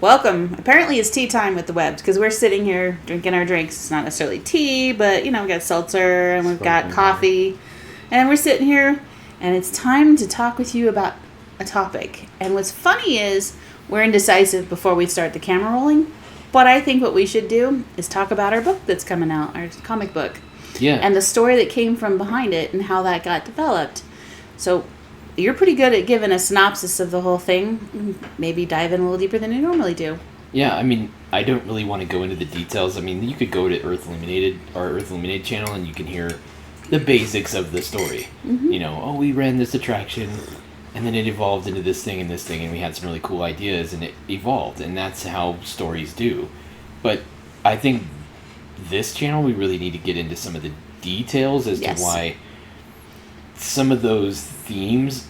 welcome. Apparently it's tea time with the Webbs because we're sitting here drinking our drinks. It's not necessarily tea, but, we've got seltzer and we've got coffee. And we're sitting here and it's time to talk with you about a topic. And what's funny is we're indecisive before we start the camera rolling. But I think what we should do is talk about our book that's coming out, our comic book. Yeah. And the story that came from behind it and how that got developed. So you're pretty good at giving a synopsis of the whole thing. Maybe dive in a little deeper than you normally do. Yeah, I don't really want to go into the details. You could go to Earth Illuminated, our Earth Illuminated channel, and you can hear the basics of the story. Mm-hmm. We ran this attraction, and then it evolved into this thing, and we had some really cool ideas, and it evolved, and that's how stories do. But I think this channel, we really need to get into some of the details as to why some of those themes,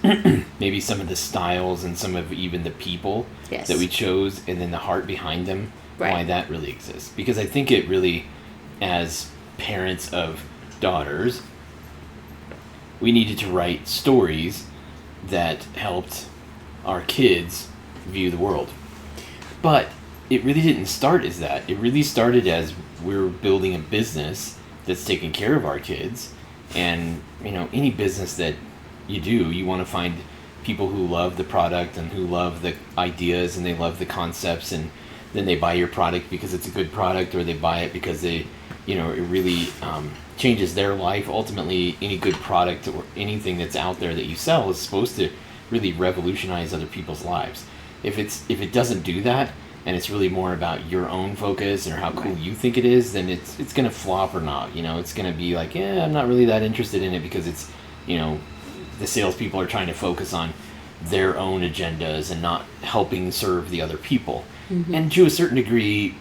maybe some of the styles and some of even the people that we chose, and then the heart behind them, why that really exists. Because I think it really, as parents of daughters, we needed to write stories that helped our kids view the world. But it really didn't start as that. It really started as we're building a business that's taking care of our kids. And, any business that you do, you want to find people who love the product and who love the ideas and they love the concepts, and then they buy your product because it's a good product, or they buy it because it really changes their life. Ultimately, any good product or anything that's out there that you sell is supposed to really revolutionize other people's lives. If it doesn't do that, and it's really more about your own focus or how cool you think it is, then it's going to flop or not. It's going to be like, I'm not really that interested in it because it's, the salespeople are trying to focus on their own agendas and not helping serve the other people. Mm-hmm. And to a certain degree,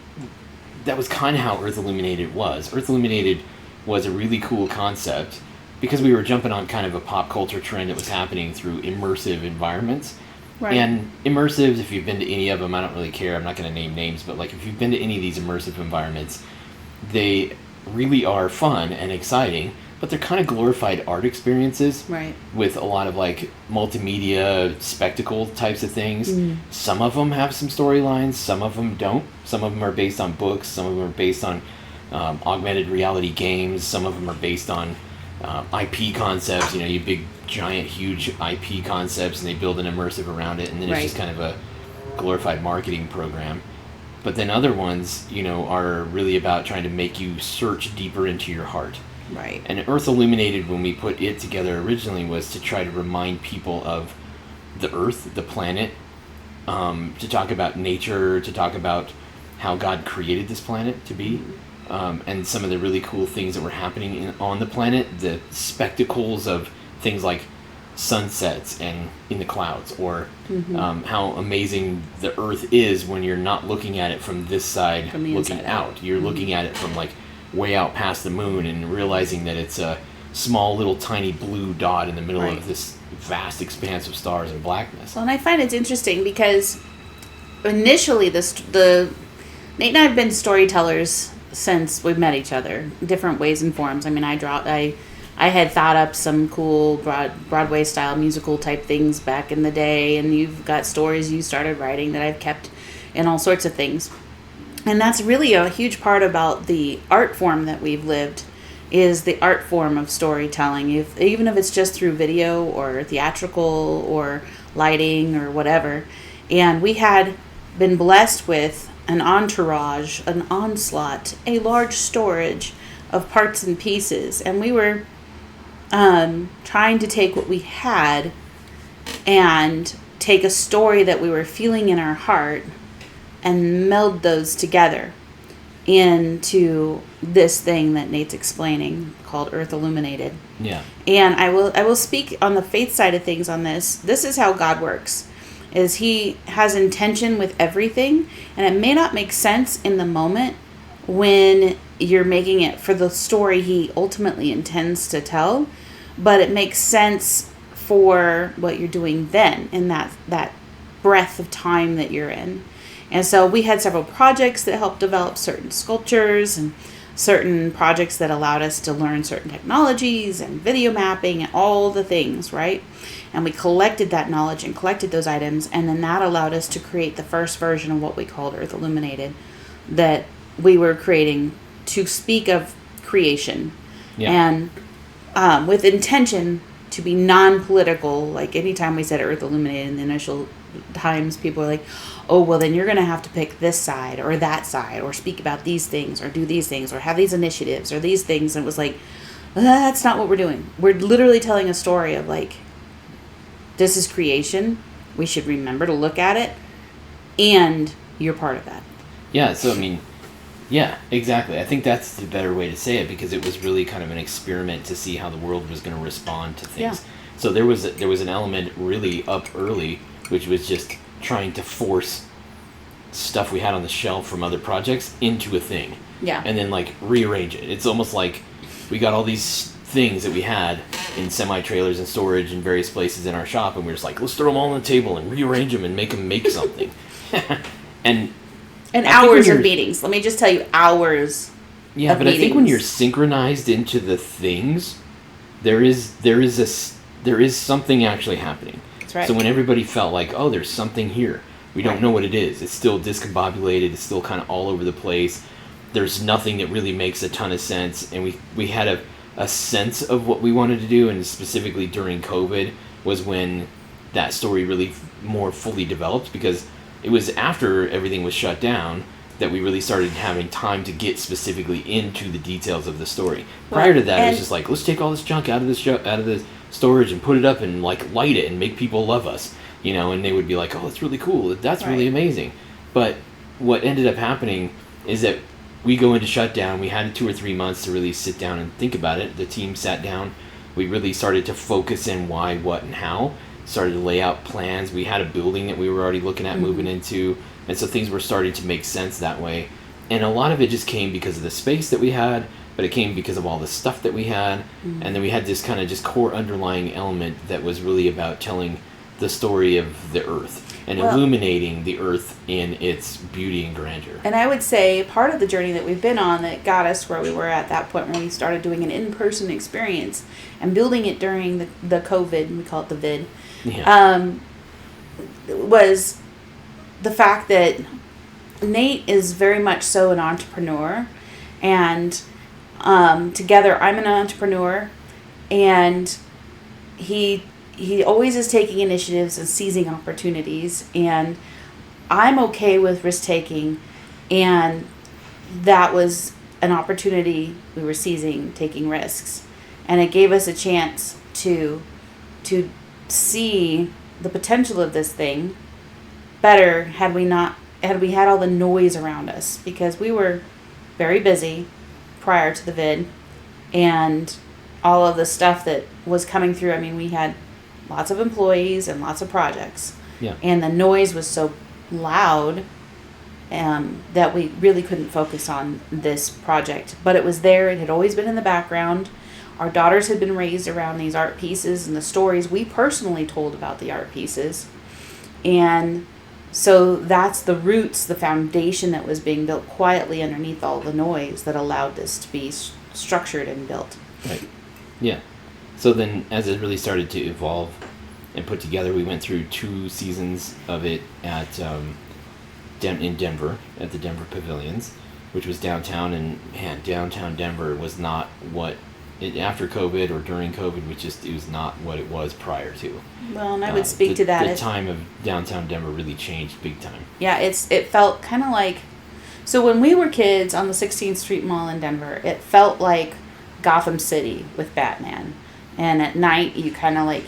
that was kind of how Earth Illuminated was. Earth Illuminated was a really cool concept because we were jumping on kind of a pop culture trend that was happening through immersive environments. Right. And immersives, if you've been to any of them, I don't really care, I'm not going to name names, but if you've been to any of these immersive environments, they really are fun and exciting, but they're kind of glorified art experiences with a lot of multimedia spectacle types of things. Mm. Some of them have some storylines, some of them don't. Some of them are based on books, some of them are based on augmented reality games, some of them are based on IP concepts, you big, giant, huge IP concepts, and they build an immersive around it, and then it's just kind of a glorified marketing program. But then other ones, are really about trying to make you search deeper into your heart. Right. And Earth Illuminated, when we put it together originally, was to try to remind people of the Earth, the planet, to talk about nature, to talk about how God created this planet to be. Mm-hmm. And some of the really cool things that were happening on the planet, the spectacles of things like sunsets and in the clouds, or how amazing the Earth is when you're not looking at it from this side, looking out. You're looking at it from way out past the moon and realizing that it's a small little tiny blue dot in the middle of this vast expanse of stars and blackness. Well, and I find it's interesting because initially Nate and I have been storytellers since we met each other, different ways and forms. I had thought up some cool Broadway style musical type things back in the day, and you've got stories you started writing that I've kept in all sorts of things. And that's really a huge part about the art form that we've lived, is the art form of storytelling. Even if it's just through video or theatrical or lighting or whatever. And we had been blessed with an entourage, an onslaught, a large storage of parts and pieces. And we were trying to take what we had and take a story that we were feeling in our heart and meld those together into this thing that Nate's explaining called Earth Illuminated. Yeah. And I will speak on the faith side of things on this. This is how God works. Is he has intention with everything, and it may not make sense in the moment when you're making it for the story he ultimately intends to tell, but it makes sense for what you're doing then in that breath of time that you're in. And so we had several projects that helped develop certain sculptures and certain projects that allowed us to learn certain technologies and video mapping and all the things, right? And we collected that knowledge and collected those items, and then that allowed us to create the first version of what we called Earth Illuminated, that we were creating to speak of creation. Yeah. And with intention to be non-political. Like anytime we said Earth Illuminated in the initial times, people were like, oh, well, then you're going to have to pick this side or that side, or speak about these things, or do these things, or have these initiatives, or these things. And it was like, that's not what we're doing. We're literally telling a story of like, this is creation. We should remember to look at it, and you're part of that. Yeah, so I mean, yeah, exactly. I think that's the better way to say it, because it was really kind of an experiment to see how the world was going to respond to things. Yeah. So there was an element really up early, which was just trying to force stuff we had on the shelf from other projects into a thing. Yeah. And then like rearrange it. It's almost like we got all these things that we had in semi-trailers and storage in various places in our shop, and we're just like, let's throw them all on the table and rearrange them and make them make something. And hours of meetings. Let me just tell you, hours. Yeah, of but meetings. I think when you're synchronized into the things, there is something actually happening. That's right. So when everybody felt like, oh, there's something here, we don't know what it is. It's still discombobulated. It's still kind of all over the place. There's nothing that really makes a ton of sense, and we had a sense of what we wanted to do, and specifically during COVID was when that story really more fully developed, because it was after everything was shut down that we really started having time to get specifically into the details of the story. Prior to that, it was just like, let's take all this junk out of the storage and put it up and like light it and make people love us, and they would be like, oh, that's really cool. That's really amazing. But what ended up happening is that we go into shutdown. We had 2 or 3 months to really sit down and think about it. The team sat down. We really started to focus in why, what, and how. Started to lay out plans. We had a building that we were already looking at moving into. And so things were starting to make sense that way. And a lot of it just came because of the space that we had, but it came because of all the stuff that we had. Mm-hmm. And then we had this kind of just core underlying element that was really about telling the story of the Earth and illuminating the Earth in its beauty and grandeur. And I would say part of the journey that we've been on that got us where we were at that point when we started doing an in-person experience and building it during the COVID, we call it the vid, was the fact that Nate is very much so an entrepreneur, and together I'm an entrepreneur, and he always is taking initiatives and seizing opportunities, and I'm okay with risk taking, and that was an opportunity we were seizing, taking risks, and it gave us a chance to see the potential of this thing better had we had all the noise around us, because we were very busy prior to the vid and all of the stuff that was coming through. I mean, we had lots of employees and lots of projects, and the noise was so loud that we really couldn't focus on this project. But it was there. It had always been in the background. Our daughters had been raised around these art pieces and the stories we personally told about the art pieces. And so that's the roots, the foundation that was being built quietly underneath all the noise that allowed this to be structured and built. Right. Yeah. So then as it really started to evolve and put together, we went through 2 seasons of it at in Denver, at the Denver Pavilions, which was downtown. And man, downtown Denver was not what after COVID or during COVID, it was not what it was prior to. Well, and I would speak to that. The time of downtown Denver really changed big time. Yeah, it felt kind of like, so when we were kids on the 16th Street Mall in Denver, it felt like Gotham City with Batman. And at night, you kind of like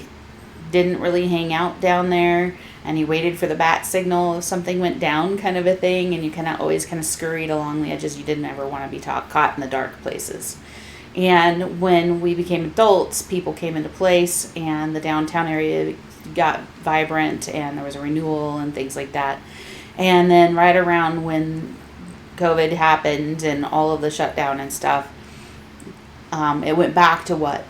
didn't really hang out down there, and you waited for the bat signal if something went down, kind of a thing, and you always scurried along the edges. You didn't ever want to be caught in the dark places. And when we became adults, people came into place, and the downtown area got vibrant, and there was a renewal and things like that. And then right around when COVID happened and all of the shutdown and stuff, it went back to what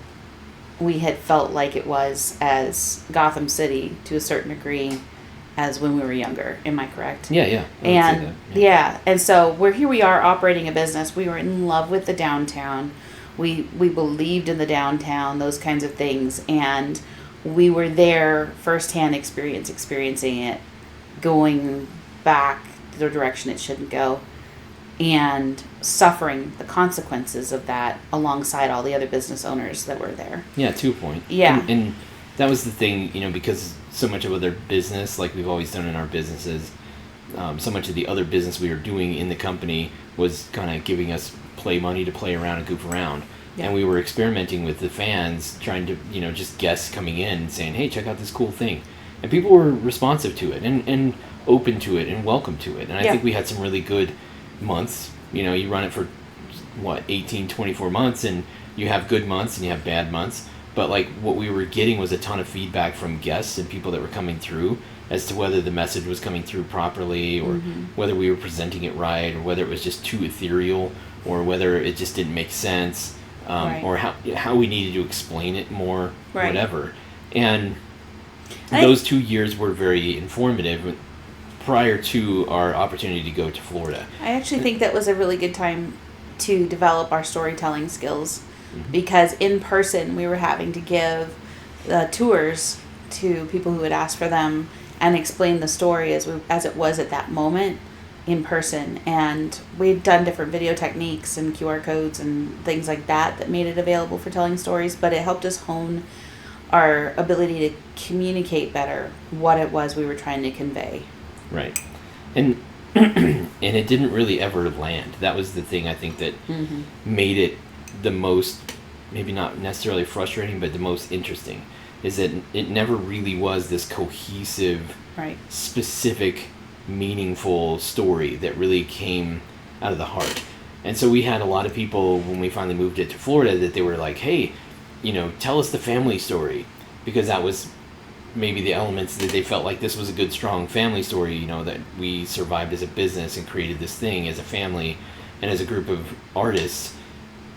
we had felt like it was as Gotham City to a certain degree. as when we were younger. Am I correct? Yeah, yeah. And and so here we are operating a business. We were in love with the downtown. We believed in the downtown, those kinds of things, and we were there firsthand experiencing it, going back the direction it shouldn't go, and suffering the consequences of that alongside all the other business owners that were there. Yeah, to a point. Yeah. And that was the thing, because so much of other business, like we've always done in our businesses, so much of the other business we were doing in the company was kind of giving us play money to play around and goof around. Yeah. And we were experimenting with the fans, trying to, just guests coming in saying, hey, check out this cool thing. And people were responsive to it and open to it and welcome to it. And I think we had some really good months. You run it for, 18, 24 months, and you have good months and you have bad months. But, what we were getting was a ton of feedback from guests and people that were coming through as to whether the message was coming through properly, or whether we were presenting it right, or whether it was just too ethereal, or whether it just didn't make sense. Or how we needed to explain it more, whatever. And those 2 years were very informative prior to our opportunity to go to Florida. I actually think that was a really good time to develop our storytelling skills, because in person we were having to give tours to people who had asked for them and explain the story as it was at that moment in person. And we'd done different video techniques and QR codes and things like that made it available for telling stories, but it helped us hone our ability to communicate better what it was we were trying to convey. Right. And and it didn't really ever land. That was the thing, I think, that made it the most, maybe not necessarily frustrating, but the most interesting, is that it never really was this cohesive, specific, meaningful story that really came out of the heart. And so we had a lot of people, when we finally moved it to Florida, that they were like, hey, tell us the family story, because that was maybe the elements that they felt like this was a good, strong family story, that we survived as a business and created this thing as a family and as a group of artists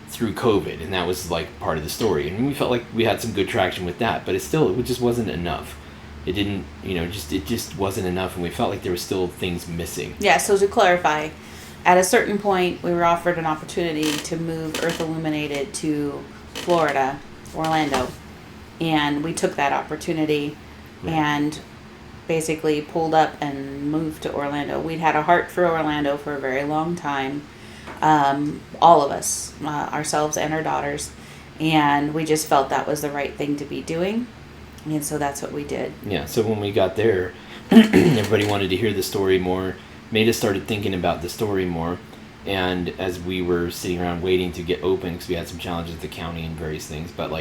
through COVID, and that was part of the story. And we felt like we had some good traction with that, but it just wasn't enough. It didn't, it just wasn't enough, and we felt like there were still things missing. Yeah, so to clarify, at a certain point, we were offered an opportunity to move Earth Illuminated to Florida, Orlando, and we took that opportunity and basically pulled up and moved to Orlando. We'd had a heart for Orlando for a very long time, all of us, ourselves and our daughters, and we just felt that was the right thing to be doing, and so that's what we did. Yeah, so when we got there, everybody wanted to hear the story more, made us started thinking about the story more, and as we were sitting around waiting to get open, because we had some challenges with the county and various things, but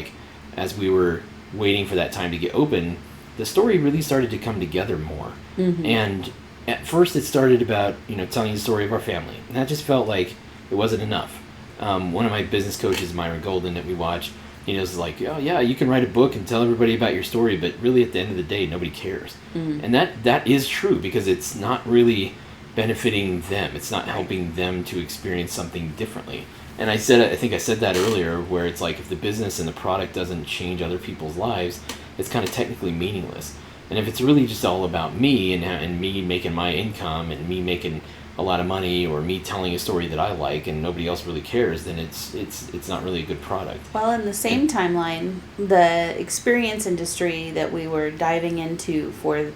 as we were waiting for that time to get open, the story really started to come together more. And at first it started about, telling the story of our family. And that just felt like it wasn't enough. One of my business coaches, Myron Golden, that we watch, is like, oh yeah, you can write a book and tell everybody about your story, but really at the end of the day, nobody cares. And that is true, because it's not really benefiting them. It's not helping them to experience something differently. And I think I said that earlier, where it's like, if the business and the product doesn't change other people's lives, it's kind of technically meaningless. And if it's really just all about me and me making my income and me making a lot of money, or me telling a story that I like and nobody else really cares, then it's not really a good product. Well, in the same timeline, the experience industry that we were diving into for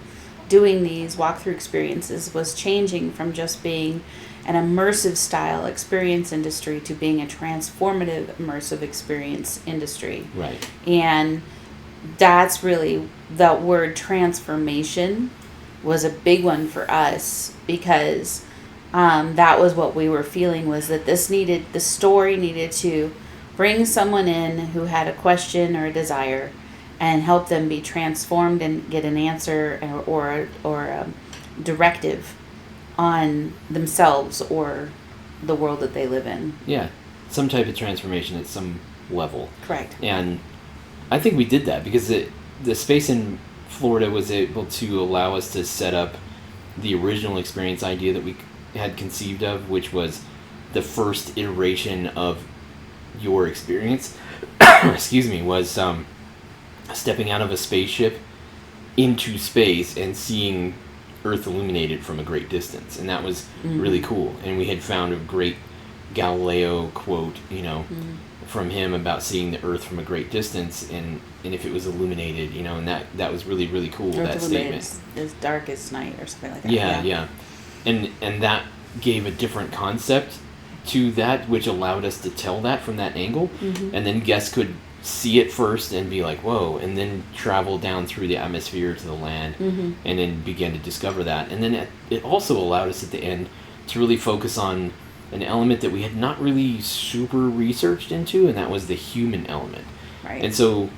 doing these walkthrough experiences was changing from just being an immersive style experience industry to being a transformative immersive experience industry. Right. And that's really, that word transformation was a big one for us, because that was what we were feeling, was that the story needed to bring someone in who had a question or a desire and help them be transformed and get an answer or a directive on themselves or the world that they live in. Yeah, some type of transformation at some level. Correct. And I think we did that because the space in Florida was able to allow us to set up the original experience idea that we had conceived of, which was the first iteration of your experience, excuse me, was stepping out of a spaceship into space and seeing Earth illuminated from a great distance, and that was really cool. And we had found a great Galileo quote, from him about seeing the Earth from a great distance, and if it was illuminated, and that was really, really cool. Earth that statement. As dark as night, or something like that. Yeah. And that gave a different concept to that, which allowed us to tell that from that angle, and then guests could see it first and be like, whoa, and then travel down through the atmosphere to the land, and then begin to discover that. And then it also allowed us at the end to really focus on an element that we had not really super researched into, and that was the human element. Right. And so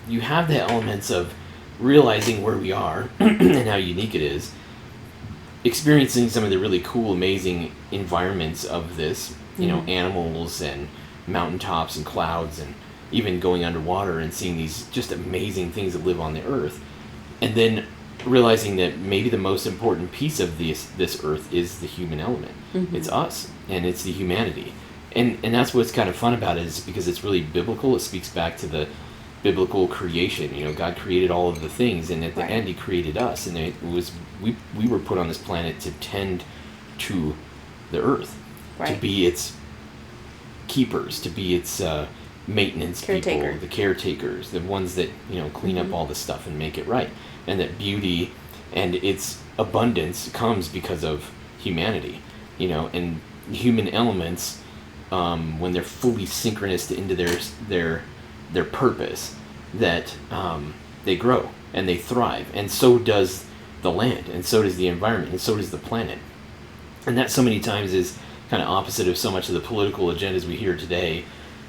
you have the elements of realizing where we are and how unique it is, experiencing some of the really cool, amazing environments of this, animals and mountaintops and clouds, and even going underwater and seeing these just amazing things that live on the earth. And then realizing that maybe the most important piece of this earth is the human element. It's us, and it's the humanity. And that's what's kind of fun about it, is because it's really biblical. It speaks back to the biblical creation. God created all of the things, and at the end he created us, and it was we were put on this planet to tend to the earth, to be its keepers, to be its maintenance people, the caretakers, the ones that clean up all the stuff and make it right. And that beauty and its abundance comes because of humanity, and human elements, when they're fully synchronous into their purpose, that they grow and they thrive, and so does the land, and so does the environment, and so does the planet. And that so many times is kind of opposite of so much of the political agendas we hear today.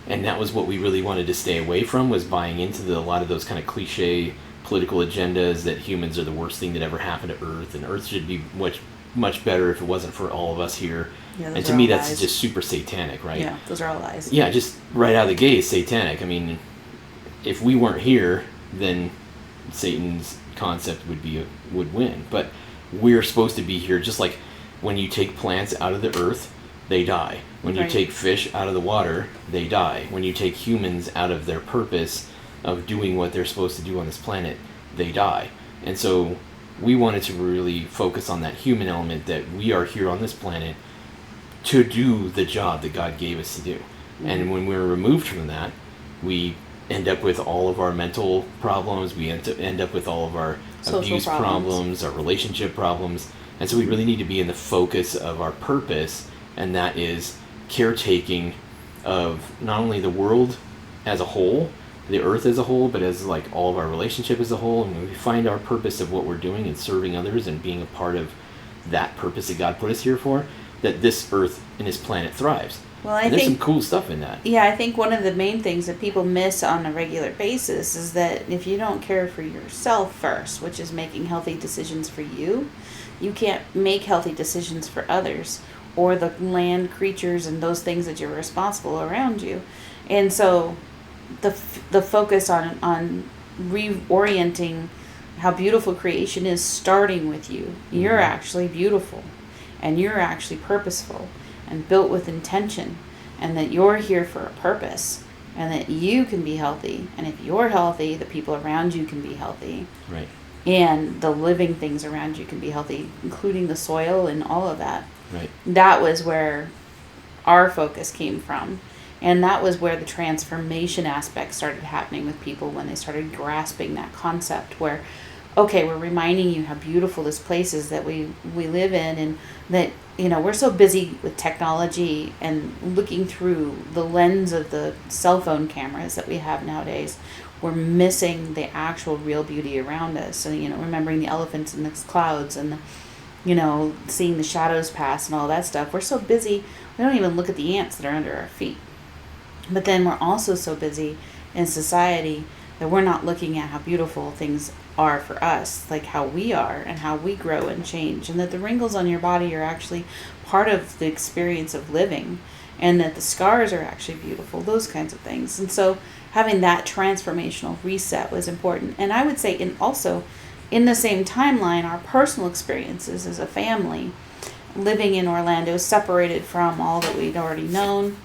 And that was what we really wanted to stay away from, was buying into a lot of those kind of cliche political agendas that humans are the worst thing that ever happened to Earth, and Earth should be much better if it wasn't for all of us here. And to me, that's lies. Just super satanic, right? Yeah, those are all lies. Yeah, just right out of the gate, it's satanic. I mean, if we weren't here, then Satan's concept would win. But we're supposed to be here, just like when you take plants out of the earth, they die. When you take fish out of the water, they die. When you take humans out of their purpose of doing what they're supposed to do on this planet, they die. And so we wanted to really focus on that human element, that we are here on this planet to do the job that God gave us to do. And when we're removed from that, we end up with all of our mental problems, we end up with all of our social abuse problems, our relationship problems. And so we really need to be in the focus of our purpose, and that is caretaking of not only the world as a whole, the earth as a whole, but as like all of our relationship as a whole. And when we find our purpose of what we're doing and serving others and being a part of that purpose that God put us here for, that this earth and this planet thrives. Well, I think there's some cool stuff in that. Yeah, I think one of the main things that people miss on a regular basis is that if you don't care for yourself first, which is making healthy decisions for you, you can't make healthy decisions for others or the land creatures and those things that you're responsible around you. And so the focus on reorienting how beautiful creation is starting with you. You're actually beautiful, and you're actually purposeful and built with intention, and that you're here for a purpose, and that you can be healthy. And if you're healthy, the people around you can be healthy. Right. And the living things around you can be healthy, including the soil and all of that. Right. That was where our focus came from. And that was where the transformation aspect started happening with people, when they started grasping that concept where, okay, we're reminding you how beautiful this place is that we live in, and that, we're so busy with technology and looking through the lens of the cell phone cameras that we have nowadays. We're missing the actual real beauty around us. So, remembering the elephants in the clouds and, seeing the shadows pass and all that stuff. We're so busy, we don't even look at the ants that are under our feet. But then we're also so busy in society that we're not looking at how beautiful things are for us, like how we are and how we grow and change, and that the wrinkles on your body are actually part of the experience of living, and that the scars are actually beautiful, those kinds of things. And so having that transformational reset was important. And I would say in the same timeline, our personal experiences as a family, living in Orlando, separated from all that we'd already known,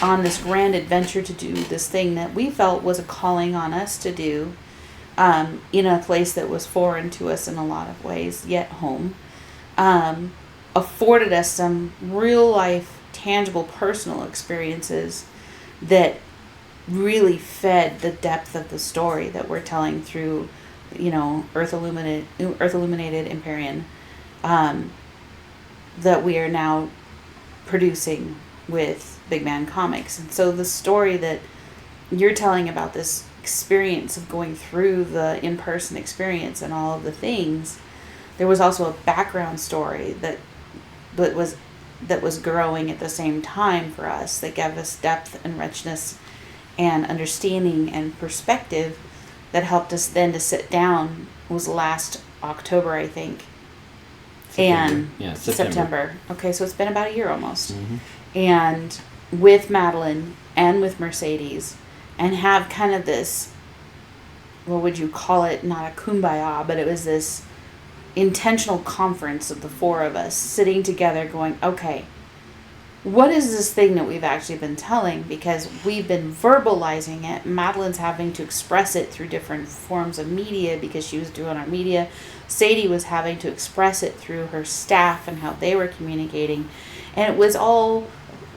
on this grand adventure to do this thing that we felt was a calling on us to do, in a place that was foreign to us in a lot of ways, yet home, afforded us some real life, tangible, personal experiences that really fed the depth of the story that we're telling through, Earth Illuminated Empyrean, that we are now producing with Big Man Comics. And so the story that you're telling about this experience of going through the in-person experience and all of the things, there was also a background story that was growing at the same time for us, that gave us depth and richness and understanding and perspective, that helped us then to sit down. It was last October, I think. September. Okay, so it's been about a year almost. Mm-hmm. And with Madeline and with Mercedes, and have kind of this, what would you call it? Not a kumbaya, but it was this intentional conference of the four of us sitting together going, okay, what is this thing that we've actually been telling? Because we've been verbalizing it. Madeline's having to express it through different forms of media because she was doing our media. Sadie was having to express it through her staff and how they were communicating. And it was all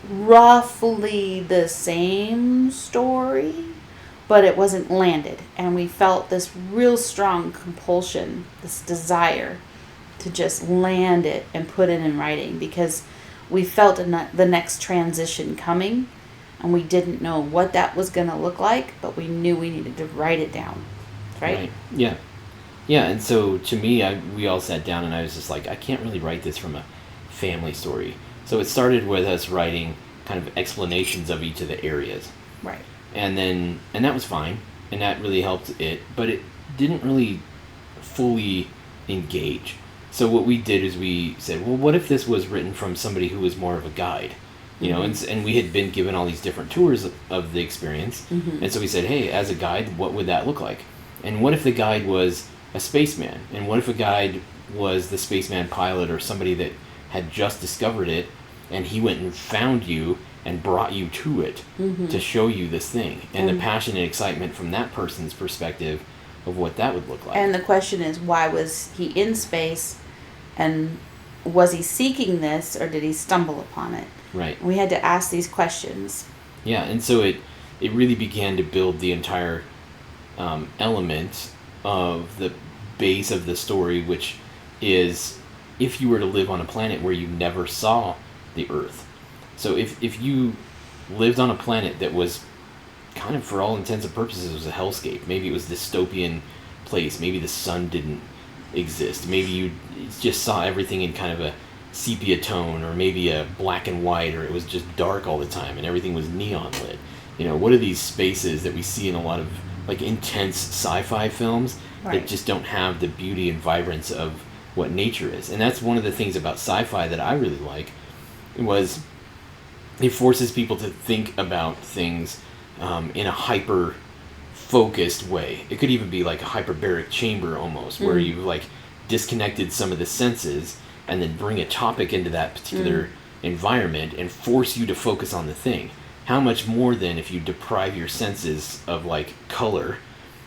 roughly the same story, but it wasn't landed. And we felt this real strong compulsion, this desire to just land it and put it in writing, because we felt the next transition coming, and we didn't know what that was going to look like, but we knew we needed to write it down. Right? Yeah. Yeah, and so to me, we all sat down and I was just like, I can't really write this from a family story. So it started with us writing kind of explanations of each of the areas. Right. And that was fine, and that really helped it, but it didn't really fully engage. So what we did is we said, well, what if this was written from somebody who was more of a guide? And we had been given all these different tours of the experience. Mm-hmm. And so we said, hey, as a guide, what would that look like? And what if the guide was a spaceman? And what if a guide was the spaceman pilot or somebody that had just discovered it, and he went and found you and brought you to it to show you this thing? And the passion and excitement from that person's perspective of what that would look like. And the question is, why was he in space, and was he seeking this, or did he stumble upon it? Right. We had to ask these questions. Yeah, and so it really began to build the entire element of the base of the story, which is if you were to live on a planet where you never saw the Earth. So if you lived on a planet that was kind of, for all intents and purposes, was a hellscape. Maybe it was a dystopian place. Maybe the sun didn't exist. Maybe you just saw everything in kind of a sepia tone, or maybe a black and white, or it was just dark all the time and everything was neon lit. What are these spaces that we see in a lot of like intense sci-fi films that just don't have the beauty and vibrance of what nature is? And that's one of the things about sci-fi that I really like, was it forces people to think about things in a hyper focused way. It could even be like a hyperbaric chamber almost, where you've like disconnected some of the senses and then bring a topic into that particular environment and force you to focus on the thing. How much more than if you deprive your senses of like color,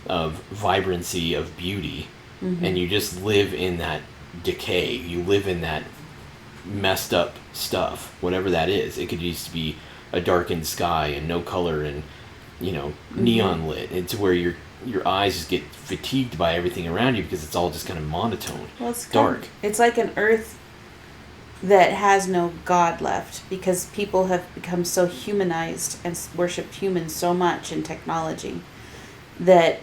of vibrancy, of beauty, and you just live in that decay, you live in that messed up stuff, whatever that is. It could just be a darkened sky and no color and neon lit, and to where your eyes just get fatigued by everything around you because it's all just kind of monotone. Well, it's dark. It's like an Earth that has no God left, because people have become so humanized and worshipped humans so much in technology that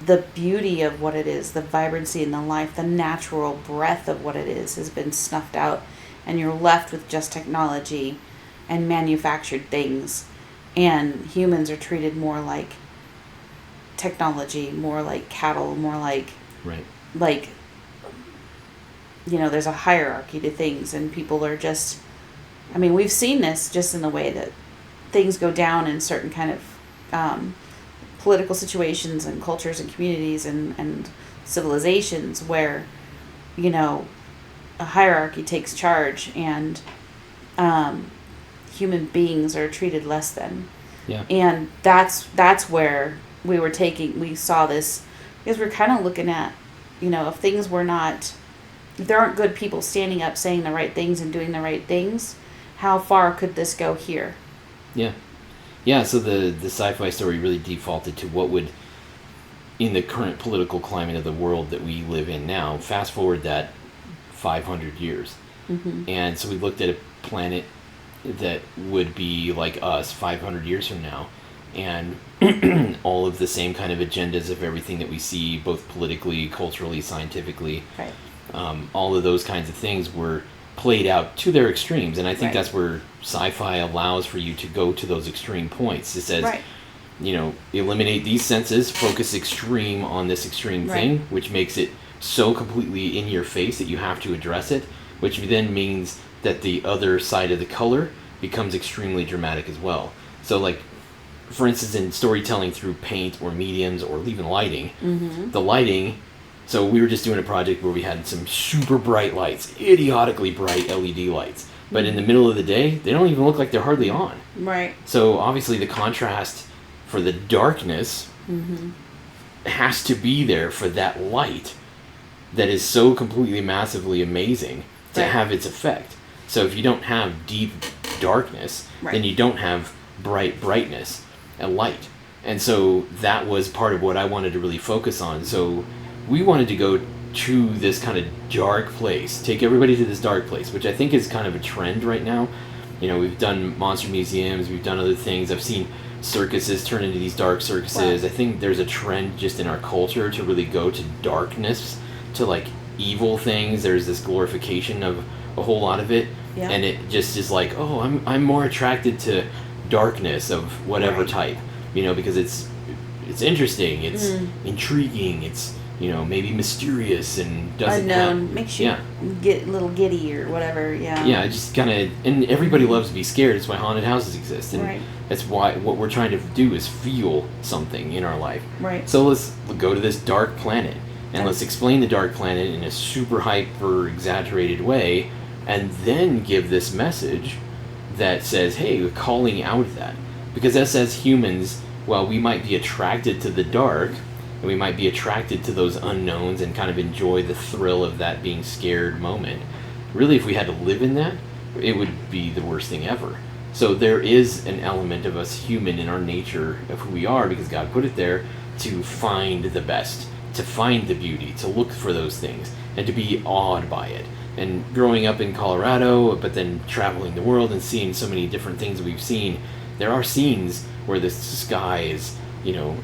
the beauty of what it is, the vibrancy and the life, the natural breath of what it is, has been snuffed out, and you're left with just technology and manufactured things, and humans are treated more like technology, more like cattle, more like there's a hierarchy to things, and people are just, we've seen this just in the way that things go down in certain kind of political situations and cultures and communities and civilizations, where a hierarchy takes charge, and human beings are treated less than. Yeah. And that's where we saw this, because we're kind of looking at, if things were not, if there aren't good people standing up saying the right things and doing the right things, how far could this go here? Yeah. Yeah, so the sci-fi story really defaulted to what would, in the current political climate of the world that we live in now, fast forward that 500 years. Mm-hmm. And so we looked at a planet that would be like us 500 years from now, and all of the same kind of agendas of everything that we see, both politically, culturally, scientifically, Right. all of those kinds of things were played out to their extremes. And I think Right. that's where sci-fi allows for you to go to those extreme points. It says, Right. eliminate these senses, focus extreme on this extreme Right. thing, which makes it so completely in your face that you have to address it, which then means that the other side of the color becomes extremely dramatic as well. So, like, for instance, in storytelling through paint or mediums or even lighting, Mm-hmm. the lighting, so we were just doing a project where we had some super bright lights, idiotically bright LED lights, but in the middle of the day, they don't even look like they're hardly on. Right. So obviously the contrast for the darkness Mm-hmm. has to be there for that light that is so completely massively amazing to Right. have its effect. So if you don't have deep darkness, Right. then you don't have bright brightness and light. And so that was part of what I wanted to really focus on. So we wanted to go to this kind of dark place, take everybody to this dark place, which I think is kind of a trend right now. We've done monster museums, we've done other things. I've seen circuses turn into these dark circuses. Wow. I think there's a trend just in our culture to really go to darkness, to like evil things. There's this glorification of a whole lot of it. Yeah. And it just is like, oh, I'm more attracted to darkness of whatever Right. type, because it's interesting, it's intriguing, it's maybe mysterious and doesn't Unknown makes you yeah. get a little giddy or whatever. Yeah. Yeah, just kind of, and everybody loves to be scared. It's why haunted houses exist, and Right. that's why what we're trying to do is feel something in our life. Right. So let's go to this dark planet, and Okay. let's explain the dark planet in a super hyper exaggerated way, and then give this message that says, hey, we're calling out that. Because us as humans, while we might be attracted to the dark, and we might be attracted to those unknowns and kind of enjoy the thrill of that being scared moment, really if we had to live in that, it would be the worst thing ever. So there is an element of us human in our nature of who we are, because God put it there to find the best, to find the beauty, to look for those things, and to be awed by it. And growing up in Colorado, but then traveling the world and seeing so many different things we've seen, there are scenes where the sky is,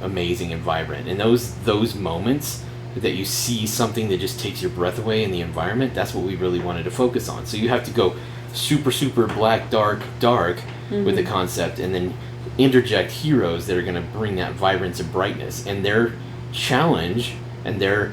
amazing and vibrant. And those moments that you see something that just takes your breath away in the environment, that's what we really wanted to focus on. So you have to go super, super black, dark with the concept, and then interject heroes that are going to bring that vibrance and brightness. And their challenge and their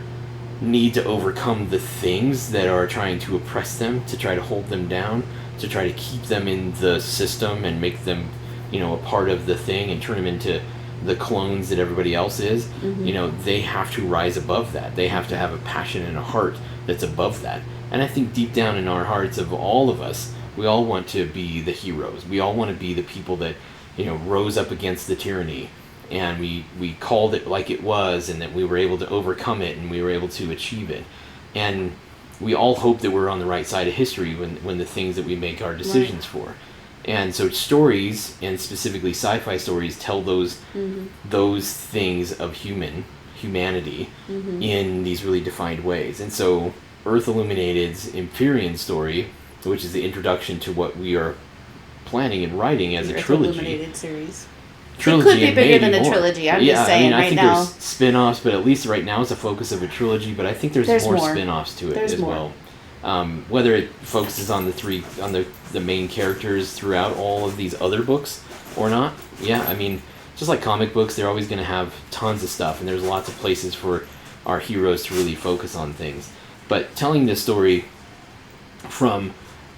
need to overcome the things that are trying to oppress them, to try to hold them down, to try to keep them in the system and make them, a part of the thing and turn them into the clones that everybody else is. They have to rise above that. They have to have a passion and a heart that's above that. And I think deep down in our hearts of all of us, we all want to be the heroes. We all want to be the people that, rose up against the tyranny, and we called it like it was, and that we were able to overcome it, and we were able to achieve it. And we all hope that we're on the right side of history when the things that we make our decisions for. And so stories, and specifically sci-fi stories, tell those things of humanity in these really defined ways. And so Earth Illuminated's Empyrean story, which is the introduction to what we are planning and writing as a trilogy. Illuminated series. Trilogy, it could be and bigger than maybe a more. trilogy. I'm just saying I right think now. there's spin-offs, but at least right now it's a focus of a trilogy. But I think there's more spin-offs to it There's as more. well. Whether it focuses on the main characters throughout all of these other books or not. Yeah, I mean, just like comic books, they're always going to have tons of stuff, and there's lots of places for our heroes to really focus on things. But telling this story from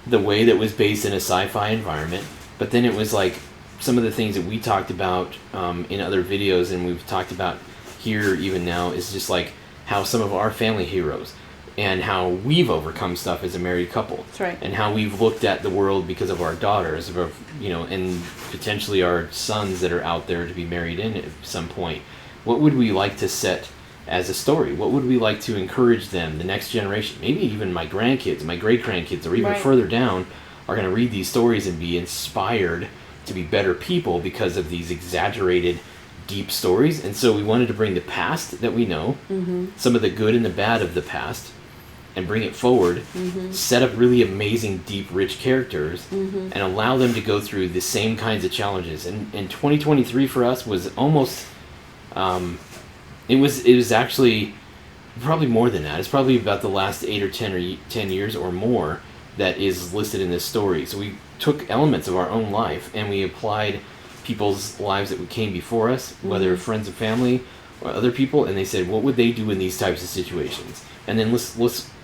the way that was based in a sci-fi environment, but then it was like some of the things that we talked about in other videos, and we've talked about here even now, is just like how some of our family heroes and how we've overcome stuff as a married couple. That's right. And how we've looked at the world because of our daughters, and potentially our sons that are out there to be married in at some point. what would we like to set as a story? What would we like to encourage them, the next generation, maybe even my grandkids, my great-grandkids, or even further down, are going to read these stories and be inspired to be better people because of these exaggerated, deep stories. And so we wanted to bring the past that we know, some of the good and the bad of the past, and bring it forward, set up really amazing, deep, rich characters, and allow them to go through the same kinds of challenges. And 2023 for us was almost, it was actually probably more than that. It's probably about the last 8 or 10 years or more that is listed in this story. So we took elements of our own life and we applied people's lives that came before us, whether friends and family or other people, and they said, what would they do in these types of situations? And then let's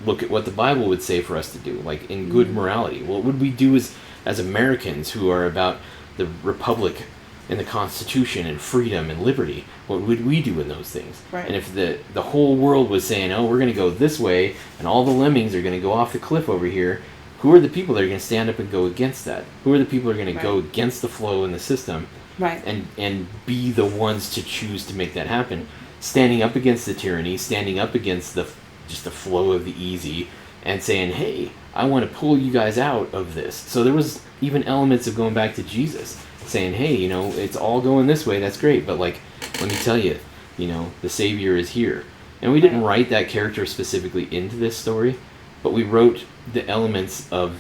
look at what the Bible would say for us to do, like in good morality. What would we do as Americans who are about the Republic and the Constitution and freedom and liberty? What would we do in those things? Right. And if the whole world was saying, oh, we're going to go this way, and all the lemmings are going to go off the cliff over here, who are the people that are going to stand up and go against that? Who are the people that are going to go against the flow in the system? Right. And be the ones to choose to make that happen, standing up against the tyranny, standing up against the flow of the easy, and saying, hey, I want to pull you guys out of this. So there was even elements of going back to Jesus, saying, hey, it's all going this way, that's great, but like, let me tell you, the Savior is here. And we didn't write that character specifically into this story, but we wrote the elements of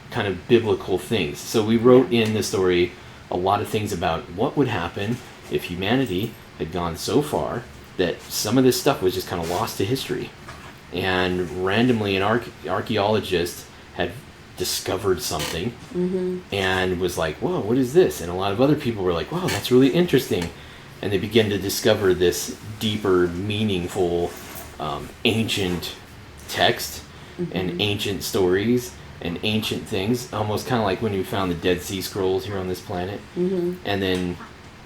kind of biblical things. So we wrote in the story a lot of things about what would happen if humanity had gone so far that some of this stuff was just kind of lost to history. And randomly an archaeologist had discovered something and was like, whoa, what is this? And a lot of other people were like, wow, that's really interesting. And they began to discover this deeper, meaningful, ancient text and ancient stories and ancient things, almost kind of like when you found the Dead Sea Scrolls here on this planet. And then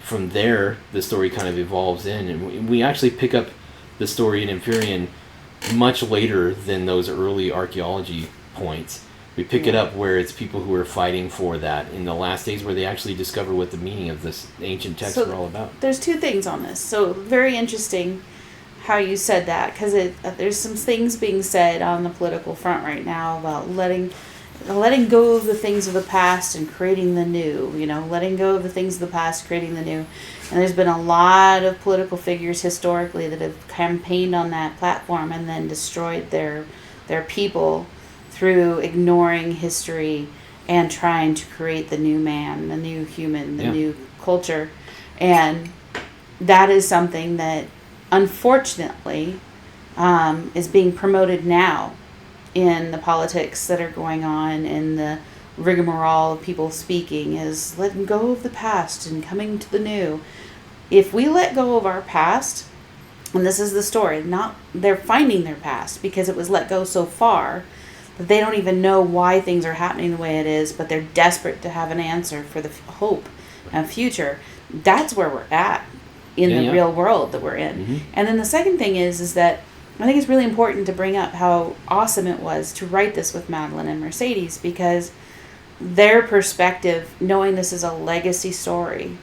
from there, the story kind of evolves in. And we actually pick up the story in Empyrean much later than those early archaeology points. We pick it up where it's people who are fighting for that in the last days, where they actually discover what the meaning of this ancient text were all about. There's two things on this. So very interesting how you said that, because there's some things being said on the political front right now about letting go of the things of the past and creating the new, letting go of the things of the past, creating the new. And there's been a lot of political figures historically that have campaigned on that platform and then destroyed their people through ignoring history and trying to create the new man, the new human, the new culture. And that is something that unfortunately is being promoted now in the politics that are going on, in the rigmarole of people speaking, is letting go of the past and coming to the new. If we let go of our past, and this is the story, they're finding their past because it was let go so far that they don't even know why things are happening the way it is, but they're desperate to have an answer for the hope and future. That's where we're at in the real world that we're in. And then the second thing is that I think it's really important to bring up how awesome it was to write this with Madeline and Mercedes, because their perspective, knowing this is a legacy story,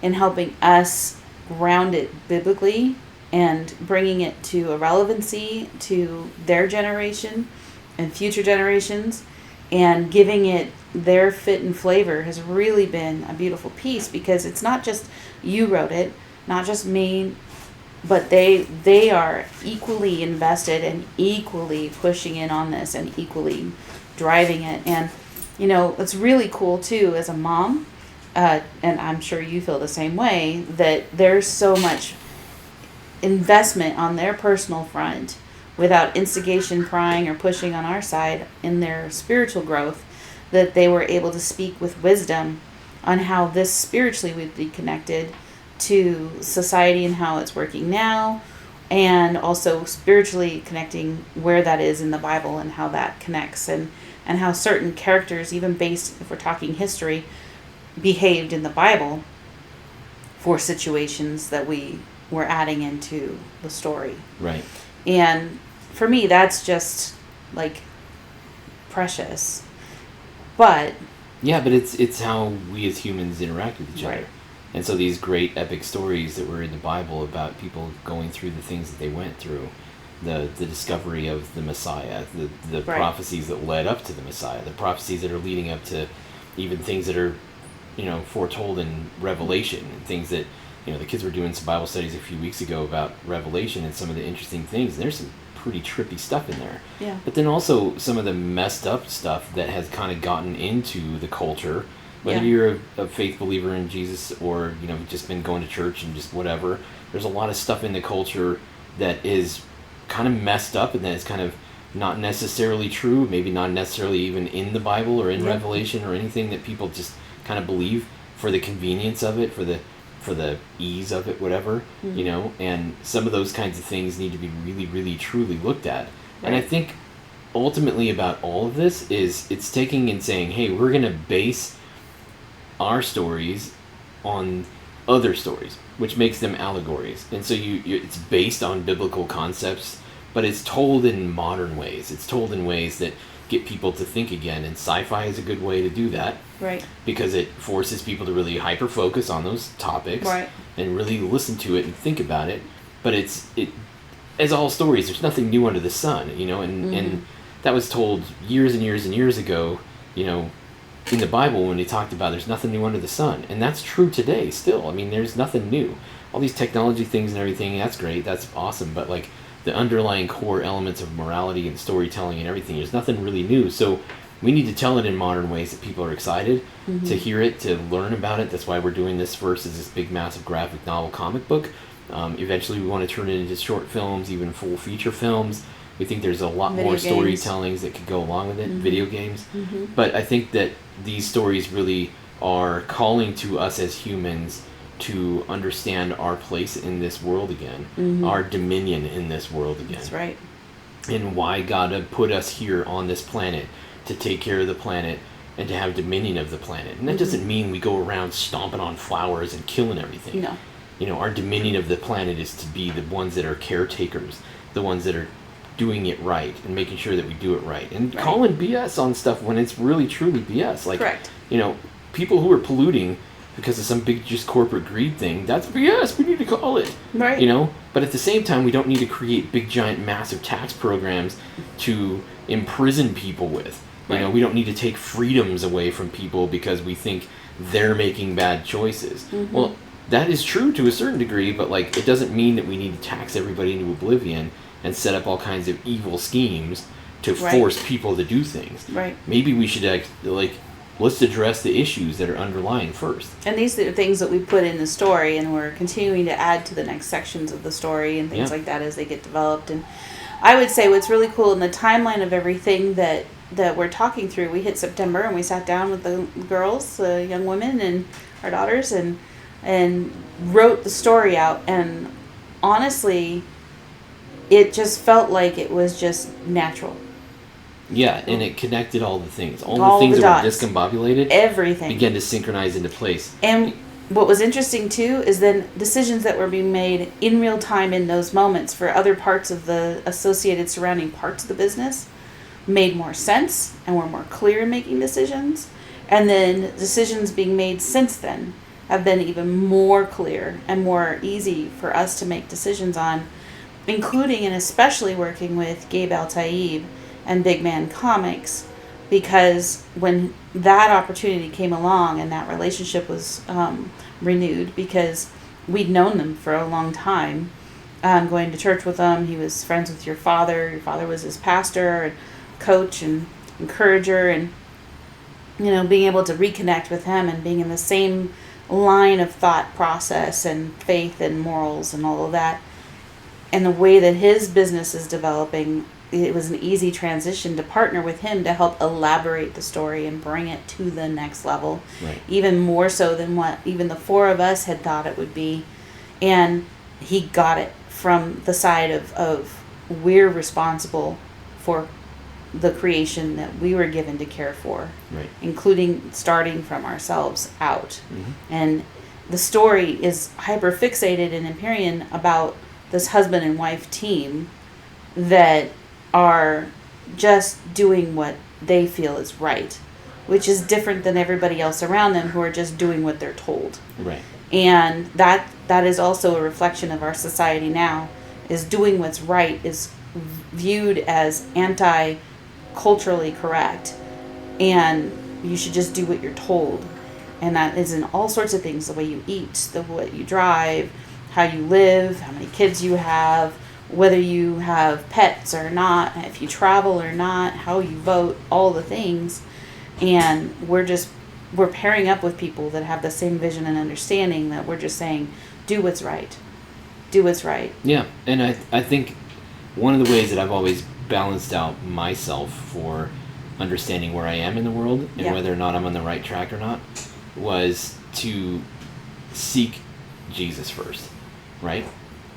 and helping us ground it biblically and bringing it to a relevancy to their generation and future generations, and giving it their fit and flavor, has really been a beautiful piece, because it's not just you wrote it, not just me, but they are equally invested and equally pushing in on this and equally driving it. And it's really cool too as a mom, and I'm sure you feel the same way, that there's so much investment on their personal front without instigation, prying, or pushing on our side in their spiritual growth, that they were able to speak with wisdom on how this spiritually would be connected to society and how it's working now, and also spiritually connecting where that is in the Bible and how that connects, and how certain characters, even based, if we're talking history, behaved in the Bible for situations that we were adding into the story. Right. And for me, that's just like precious. But yeah, but it's how we as humans interact with each other. And so these great epic stories that were in the Bible about people going through the things that they went through, the discovery of the Messiah, the Right. prophecies that led up to the Messiah, the prophecies that are leading up to even things that are, foretold in Revelation, and things that, the kids were doing some Bible studies a few weeks ago about Revelation and some of the interesting things. There's some pretty trippy stuff in there. Yeah. But then also some of the messed up stuff that has kind of gotten into the culture, whether Yeah. you're a faith believer in Jesus or, just been going to church and just whatever. There's a lot of stuff in the culture that is kind of messed up and that is kind of not necessarily true, maybe not necessarily even in the Bible or in Yeah. Revelation or anything, that people just kind of believe for the convenience of it, for the ease of it, whatever, and some of those kinds of things need to be really, really, truly looked at. Right. And I think ultimately about all of this is it's taking and saying, hey, we're going to base our stories on other stories, which makes them allegories. And so it's based on biblical concepts, but it's told in modern ways. It's told in ways that get people to think again, and sci-fi is a good way to do that. Right. Because it forces people to really hyper-focus on those topics. Right. And really listen to it and think about it. But it as all stories, there's nothing new under the sun, and that was told years and years and years ago, in the Bible when they talked about there's nothing new under the sun. And that's true today still. I mean, there's nothing new. All these technology things and everything, that's great, that's awesome, but like the underlying core elements of morality and storytelling and everything, there's nothing really new. So we need to tell it in modern ways that people are excited to hear it, to learn about it. That's why we're doing this first as this big, massive graphic novel comic book. Eventually we want to turn it into short films, even full feature films. We think there's a lot more storytellings that could go along with it, video games. But I think that these stories really are calling to us as humans to understand our place in this world again, our dominion in this world again. That's right. And why God had put us here on this planet to take care of the planet and to have dominion of the planet. And that doesn't mean we go around stomping on flowers and killing everything. No. Our dominion of the planet is to be the ones that are caretakers, the ones that are doing it right and making sure that we do it right. And calling BS on stuff when it's really truly BS. Like, correct. People who are polluting because of some big just corporate greed thing, that's BS, we need to call it. Right. But at the same time, we don't need to create big, giant, massive tax programs to imprison people with. Right. We don't need to take freedoms away from people because we think they're making bad choices. Well, that is true to a certain degree, but it doesn't mean that we need to tax everybody into oblivion and set up all kinds of evil schemes to force people to do things. Right. Maybe we should let's address the issues that are underlying first. And these are things that we put in the story, and we're continuing to add to the next sections of the story and things like that as they get developed. And I would say what's really cool in the timeline of everything that we're talking through, we hit September and we sat down with the girls, the young women and our daughters, and wrote the story out. And honestly, it just felt like it was just natural. Yeah, and it connected all the things. All the things that were discombobulated, everything began to synchronize into place. And what was interesting too is then decisions that were being made in real time in those moments for other parts of the associated surrounding parts of the business made more sense and were more clear in making decisions. And then decisions being made since then have been even more clear and more easy for us to make decisions on, including and especially working with Gabe Al-Taib and Big Man Comics, because when that opportunity came along and that relationship was renewed, because we'd known them for a long time, going to church with them. He was friends with your father was his pastor and coach and encourager, and being able to reconnect with him and being in the same line of thought process and faith and morals and all of that, and the way that his business is developing, it was an easy transition to partner with him to help elaborate the story and bring it to the next level. Right. Even more so than what even the four of us had thought it would be. And he got it from the side of we're responsible for the creation that we were given to care for, right, including starting from ourselves out. And the story is hyper fixated in Empyrean about this husband and wife team that are just doing what they feel is right, which is different than everybody else around them who are just doing what they're told. Right. And that is also a reflection of our society now, is doing what's right is viewed as anti-culturally correct, and you should just do what you're told. And that is in all sorts of things: the way you eat, the way you drive, how you live, how many kids you have, whether you have pets or not, if you travel or not, how you vote, all the things. And we're pairing up with people that have the same vision and understanding, that we're just saying, do what's right. Do what's right. Yeah, and I think one of the ways that I've always balanced out myself for understanding where I am in the world and whether or not I'm on the right track or not was to seek Jesus first, right?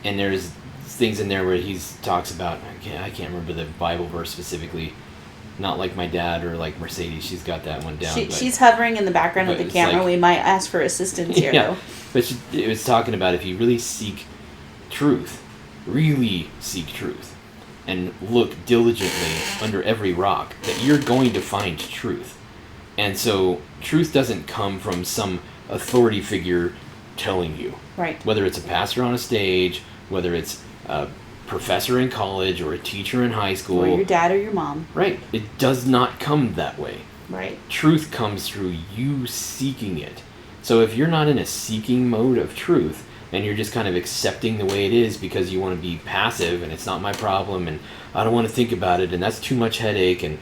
And there's things in there where he talks about, I can't remember the Bible verse specifically, not like my dad or like Mercedes, she's got that one down. She's hovering in the background of the camera. Like, we might ask for assistance here, though. But it was talking about if you really seek truth, and look diligently under every rock, that you're going to find truth. And so truth doesn't come from some authority figure telling you. Right. Whether it's a pastor on a stage, whether it's a professor in college or a teacher in high school. Or your dad or your mom. Right. It does not come that way. Right. Truth comes through you seeking it. So if you're not in a seeking mode of truth, and you're just kind of accepting the way it is because you want to be passive and it's not my problem and I don't want to think about it and that's too much headache and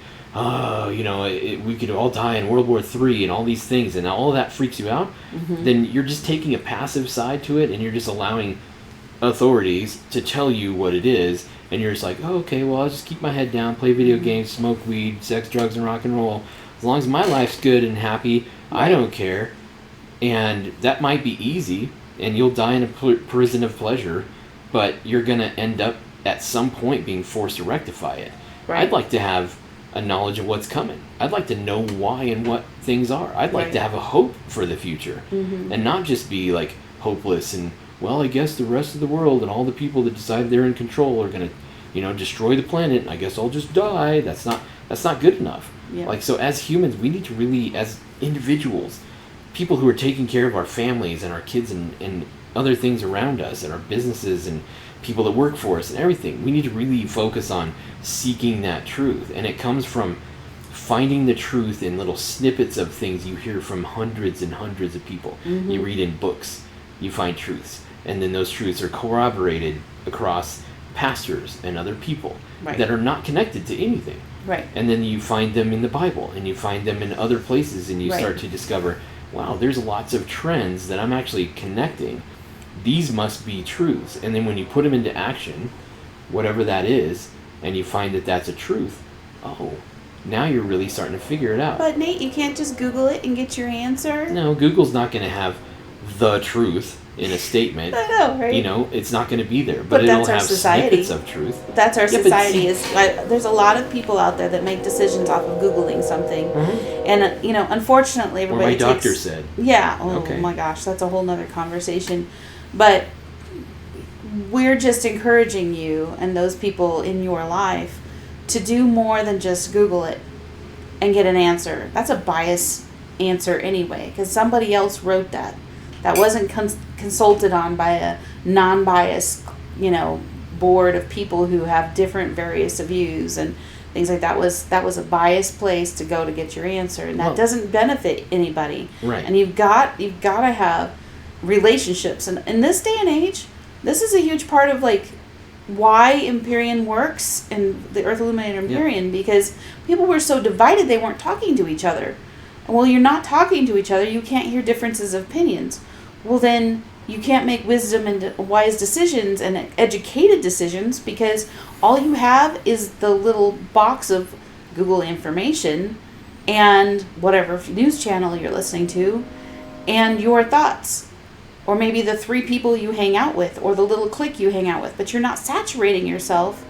we could all die in World War III and all these things and all of that freaks you out, then you're just taking a passive side to it and you're just allowing authorities to tell you what it is, and you're just like, oh, okay, well, I'll just keep my head down, play video games, smoke weed, sex, drugs, and rock and roll. As long as my life's good and happy, I don't care. And that might be easy, and you'll die in a prison of pleasure, but you're going to end up at some point being forced to rectify it. Right. I'd like to have a knowledge of what's coming. I'd like to know why and what things are. I'd like to have a hope for the future, and not just be like hopeless and, well, I guess the rest of the world and all the people that decide they're in control are going to, destroy the planet, and I guess I'll just die. That's not good enough. Yeah. Like, so as humans, we need to really, as individuals, people who are taking care of our families and our kids and other things around us and our businesses and people that work for us and everything, we need to really focus on seeking that truth. And it comes from finding the truth in little snippets of things you hear from hundreds and hundreds of people. You read in books, you find truths. And then those truths are corroborated across pastors and other people that are not connected to anything. Right. And then you find them in the Bible, and you find them in other places, and you start to discover, wow, there's lots of trends that I'm actually connecting. These must be truths. And then when you put them into action, whatever that is, and you find that that's a truth, now you're really starting to figure it out. But Nate, you can't just Google it and get your answer. No, Google's not going to have the truth in a statement. I know, right? It's not going to be there, but it'll have snippets of truth. That's our society. There's a lot of people out there that make decisions off of Googling something, and unfortunately, everybody. Or my doctor said. Yeah. Oh my gosh, that's a whole nother conversation. But we're just encouraging you and those people in your life to do more than just Google it and get an answer. That's a biased answer anyway, because somebody else wrote that. That wasn't consulted on by a non-biased, board of people who have different various views and things like that. Was a biased place to go to get your answer, and that doesn't benefit anybody. Right. And you've got to have relationships, and in this day and age, this is a huge part of why Empyrean works and the Earth Illuminated Empyrean, because people were so divided they weren't talking to each other. Well, you're not talking to each other, you can't hear differences of opinions. Well, then you can't make wisdom and wise decisions and educated decisions, because all you have is the little box of Google information and whatever news channel you're listening to and your thoughts. Or maybe the 3 people you hang out with or the little clique you hang out with. But you're not saturating yourself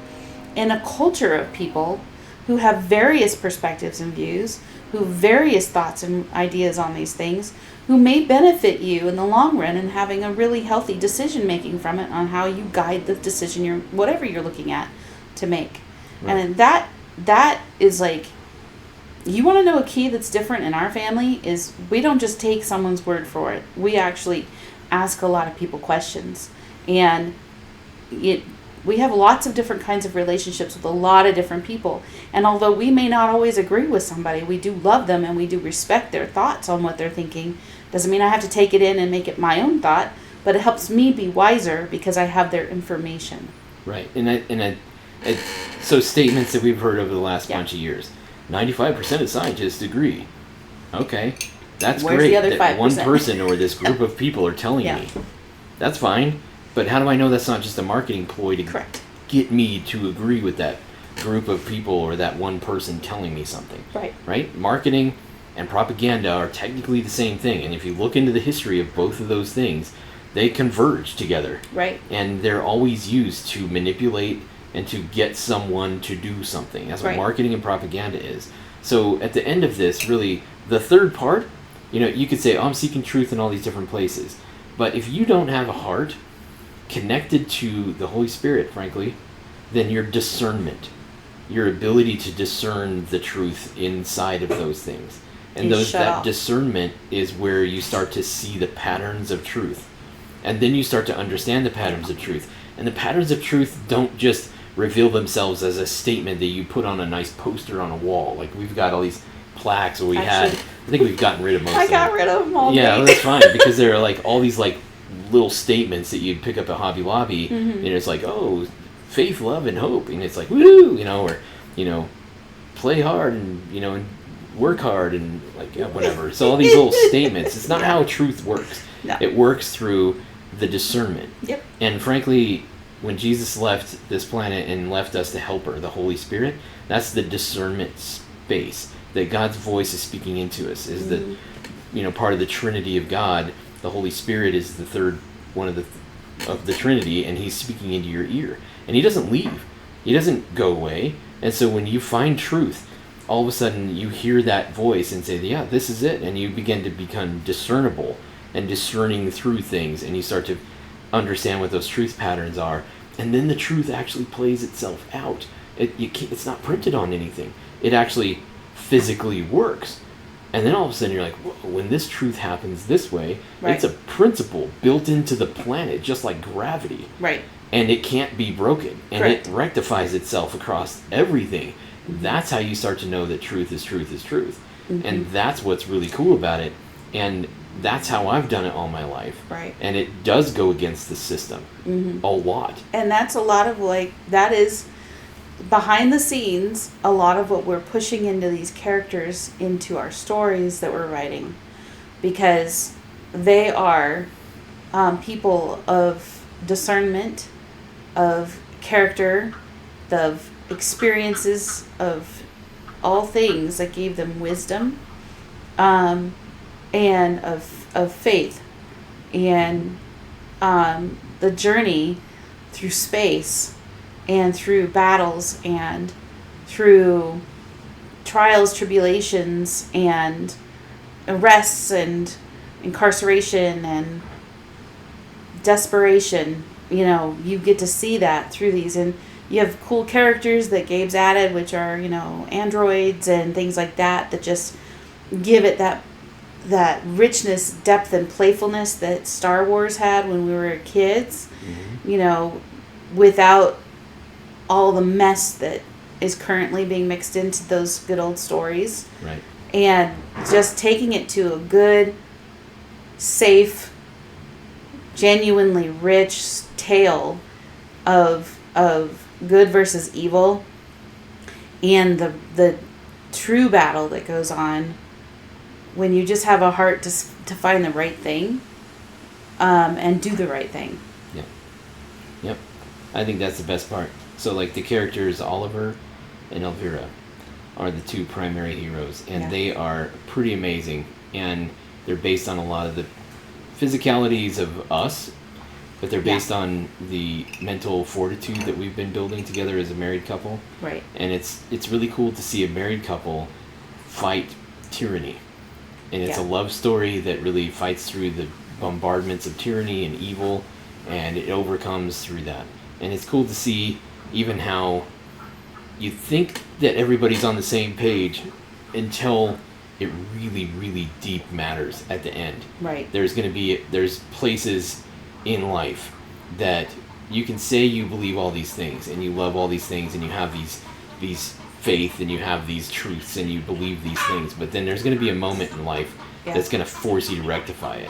in a culture of people who have various perspectives and views, who have various thoughts and ideas on these things, who may benefit you in the long run and having a really healthy decision making from it on how you guide the decision whatever you're looking at to make. Right. And that is you want to know a key that's different in our family is we don't just take someone's word for it. We actually ask a lot of people questions. And we have lots of different kinds of relationships with a lot of different people. And although we may not always agree with somebody, we do love them and we do respect their thoughts on what they're thinking. Doesn't mean I have to take it in and make it my own thought, but it helps me be wiser because I have their information. Right. So statements that we've heard over the last bunch of years. 95% of scientists agree. Okay. That's Where's great the other that 5%? one person or this group of people are telling me. That's fine. But how do I know that's not just a marketing ploy to Correct. get me to agree with that group of people or that one person telling me something? Right. Right? Marketing and propaganda are technically the same thing. And if you look into the history of both of those things, they converge together. Right. And they're always used to manipulate and to get someone to do something. That's what marketing and propaganda is. So at the end of this, really, the third part, you could say, I'm seeking truth in all these different places. But if you don't have a heart connected to the Holy Spirit, frankly, then your discernment, your ability to discern the truth inside of those things. And that discernment is where you start to see the patterns of truth. And then you start to understand the patterns of truth. And the patterns of truth don't just reveal themselves as a statement that you put on a nice poster on a wall. Like we've got all these plaques, or I think we've gotten rid of most of them. I got rid of them all. Yeah, well, that's fine, because there are like all these like little statements that you'd pick up at Hobby Lobby, and it's like, oh, faith, love, and hope, and it's like, woo, or play hard and work hard and like whatever. So all these little statements. It's not how truth works. No. It works through the discernment. Yep. And frankly, when Jesus left this planet and left us the Helper, the Holy Spirit, that's the discernment space that God's voice is speaking into us. Is the part of the Trinity of God. The Holy Spirit is the third one of the Trinity, and He's speaking into your ear. And He doesn't leave. He doesn't go away. And so when you find truth, all of a sudden you hear that voice and say, yeah, this is it. And you begin to become discernible and discerning through things, and you start to understand what those truth patterns are. And then the truth actually plays itself out. It's not printed on anything. It actually physically works. And then all of a sudden you're like, when this truth happens this way, it's a principle built into the planet, just like gravity. Right. And it can't be broken. And it rectifies itself across everything. That's how you start to know that truth is truth is truth. And that's what's really cool about it. And that's how I've done it all my life. Right. And it does go against the system a lot. And that's a lot of that is behind the scenes, a lot of what we're pushing into these characters, into our stories that we're writing, because they are people of discernment, of character, of experiences, of all things that gave them wisdom, and of faith, and the journey through space, and through battles, and through trials, tribulations, and arrests, and incarceration, and desperation. You get to see that through these, and you have cool characters that Gabe's added, which are androids and things like that just give it that richness, depth, and playfulness that Star Wars had when we were kids. Without all the mess that is currently being mixed into those good old stories. Right. And just taking it to a good, safe, genuinely rich tale of good versus evil, and the true battle that goes on when you just have a heart to find the right thing, and do the right thing. Yep. I think that's the best part. So like the characters Oliver and Elvira are the two primary heroes, and they are pretty amazing, and they're based on a lot of the physicalities of us, but they're based on the mental fortitude that we've been building together as a married couple. Right. And it's really cool to see a married couple fight tyranny. And it's a love story that really fights through the bombardments of tyranny and evil, and it overcomes through that. And it's cool to see even how you think that everybody's on the same page until it really, really deep matters at the end. Right. There's places in life that you can say you believe all these things and you love all these things and you have these faith and you have these truths and you believe these things, but then there's going to be a moment in life that's going to force you to rectify it,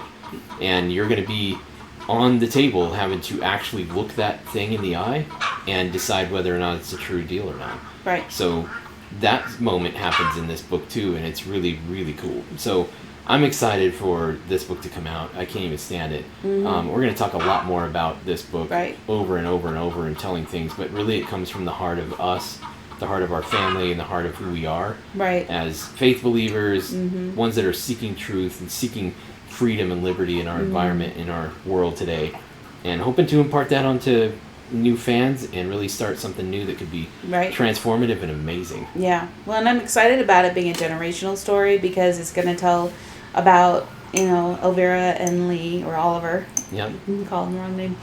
and you're going to be on the table having to actually look that thing in the eye and decide whether or not it's a true deal or not. Right. So that moment happens in this book too, and it's really, really cool. So I'm excited for this book to come out. I can't even stand it. We're going to talk a lot more about this book over and over and over and telling things, but really it comes from the heart of us, the heart of our family, and the heart of who we are as faith believers, ones that are seeking truth and seeking freedom and liberty in our environment, in our world today, and hoping to impart that onto new fans and really start something new that could be transformative and amazing. Yeah. Well, and I'm excited about it being a generational story because it's going to tell about, Elvira and Lee, or Oliver. Yeah. You call them the wrong name.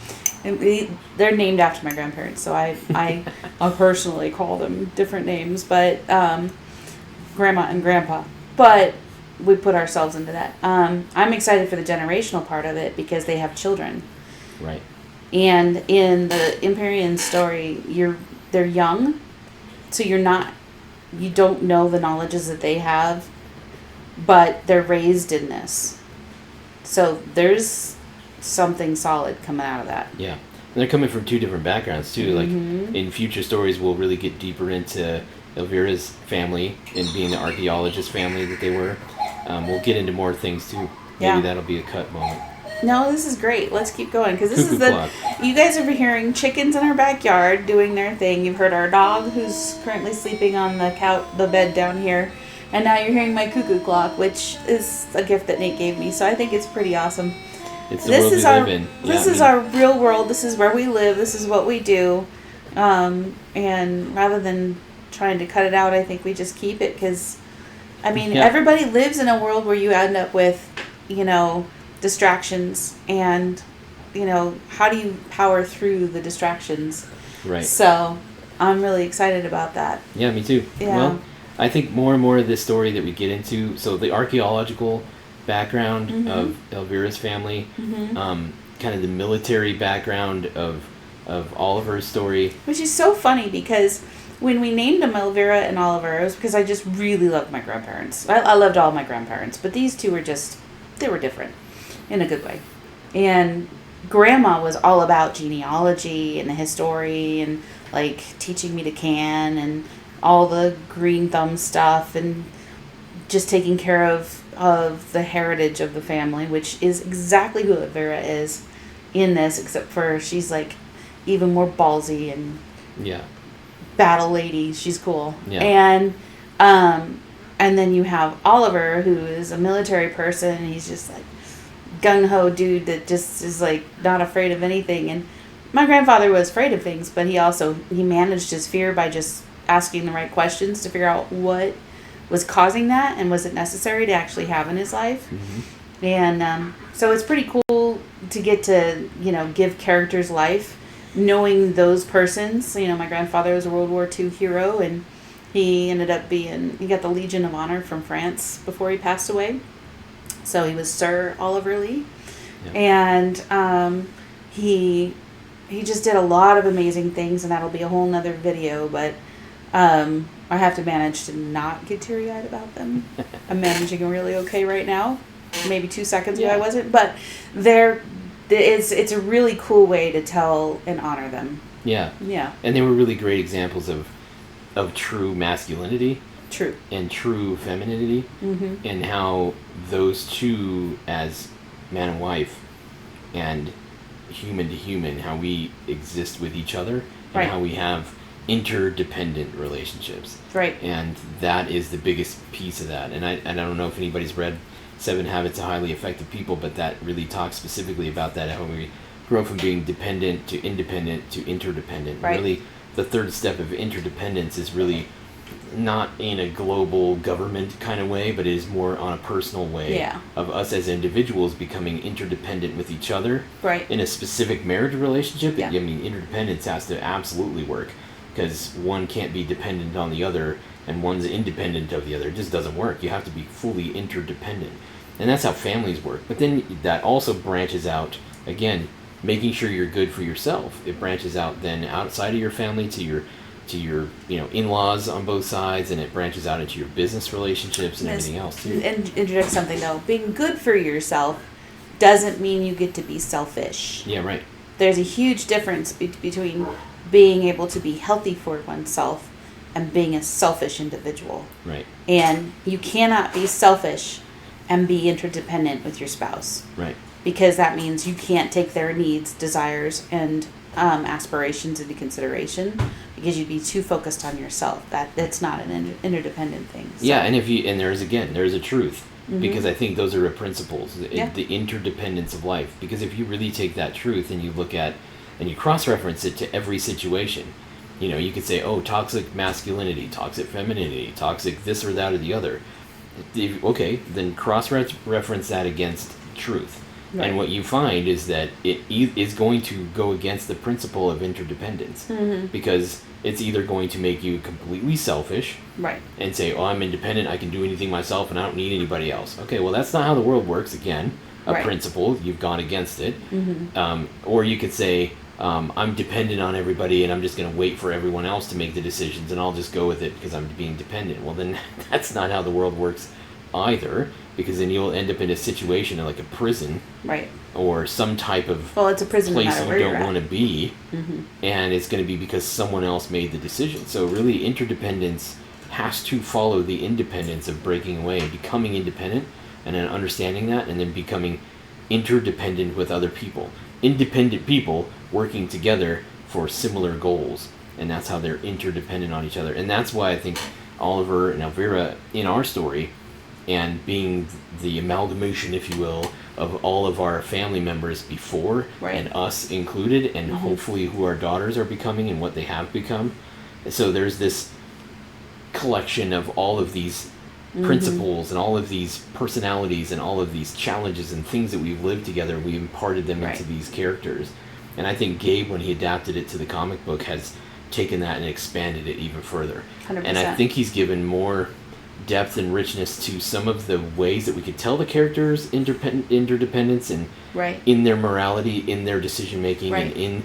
And they're named after my grandparents, so I personally call them different names, but Grandma and Grandpa. But we put ourselves into that. I'm excited for the generational part of it because they have children. Right. And in the Empyrean story, they're young, so you don't know the knowledges that they have, but they're raised in this. So there's something solid coming out of that. Yeah. And they're coming from two different backgrounds too. Like in future stories, we'll really get deeper into Elvira's family and being the archaeologist family that they were. We'll get into more things too. Maybe that'll be a cut moment. No, this is great. Let's keep going because this is you guys are hearing chickens in our backyard doing their thing. You've heard our dog who's currently sleeping on the bed down here, and now you're hearing my cuckoo clock, which is a gift that Nate gave me. So I think it's pretty awesome. It's the world we live in. This is our real world. This is where we live. This is what we do. And rather than trying to cut it out, I think we just keep it because, everybody lives in a world where you end up with, distractions and, how do you power through the distractions? Right. So I'm really excited about that. Yeah, me too. Yeah. Well, I think more and more of this story that we get into, so the archaeological background of Elvira's family, kind of the military background of Oliver's story. Which is so funny because when we named them Elvira and Oliver, it was because I just really loved my grandparents. I loved all my grandparents, but these two were they were different in a good way. And Grandma was all about genealogy and the history and like teaching me to can and all the green thumb stuff and just taking care of the heritage of the family, which is exactly who Elvira is in this, except for she's like even more ballsy and battle lady. She's cool. Yeah. And then you have Oliver, who is a military person. And he's just like gung-ho dude that just is like not afraid of anything. And my grandfather was afraid of things, but he managed his fear by just asking the right questions to figure out what was causing that and was it necessary to actually have in his life. And so it's pretty cool to get to give characters life, knowing those persons. My grandfather was a World War II hero, and he ended up he got the Legion of Honor from France before he passed away. So he was Sir Oliver Lee. And he just did a lot of amazing things, and that'll be a whole nother video, but I have to manage to not get teary-eyed about them. I'm managing really okay right now. Maybe 2 seconds ago I wasn't, but it's a really cool way to tell and honor them. Yeah. Yeah. And they were really great examples of true masculinity. True. And true femininity. And how those two, as man and wife and human to human, how we exist with each other and how we have interdependent relationships. Right. And that is the biggest piece of that. And I don't know if anybody's read 7 Habits of Highly Effective People, but that really talks specifically about that, how we grow from being dependent to independent to interdependent. Right. Really, the third step of interdependence is really not in a global government kind of way, but it is more on a personal way of us as individuals becoming interdependent with each other. Right. In a specific marriage relationship, interdependence has to absolutely work, because one can't be dependent on the other and one's independent of the other. It just doesn't work. You have to be fully interdependent. And that's how families work. But then that also branches out, again, making sure you're good for yourself. It branches out then outside of your family to your in-laws on both sides, and it branches out into your business relationships and everything else too. And interject something though. Being good for yourself doesn't mean you get to be selfish. Yeah, right. There's a huge difference between being able to be healthy for oneself and being a selfish individual. Right. And you cannot be selfish and be interdependent with your spouse. Right. Because that means you can't take their needs, desires, and aspirations into consideration, because you'd be too focused on yourself. That's not an interdependent thing. So. Yeah, and there's a truth, because I think those are the principles, the interdependence of life. Because if you really take that truth and you look at and you cross-reference it to every situation, you could say, oh, toxic masculinity, toxic femininity, toxic this or that or the other. Okay, then cross-reference that against truth. Right. And what you find is that it is going to go against the principle of interdependence, because it's either going to make you completely selfish, right, and say, oh, I'm independent, I can do anything myself, and I don't need anybody else. Okay, well, that's not how the world works. Again, a principle, you've gone against it. Or you could say, I'm dependent on everybody, and I'm just going to wait for everyone else to make the decisions, and I'll just go with it because I'm being dependent. Well, then that's not how the world works either, because then you'll end up in a situation like a prison, right, or some type of it's a prison place no you don't want to be, and it's going to be because someone else made the decision. So really, interdependence has to follow the independence of breaking away and becoming independent, and then understanding that, and then becoming interdependent with other people. Independent people working together for similar goals, and that's how they're interdependent on each other. And that's why I think Oliver and Elvira in our story, and being the amalgamation, if you will, of all of our family members before, and us included, and hopefully who our daughters are becoming and what they have become. So there's this collection of all of these principles and all of these personalities and all of these challenges and things that we've lived together. We imparted them into these characters. And I think Gabe, when he adapted it to the comic book, has taken that and expanded it even further. 100%. And I think he's given more depth and richness to some of the ways that we could tell the characters' interdependence and in their morality, in their decision making, and in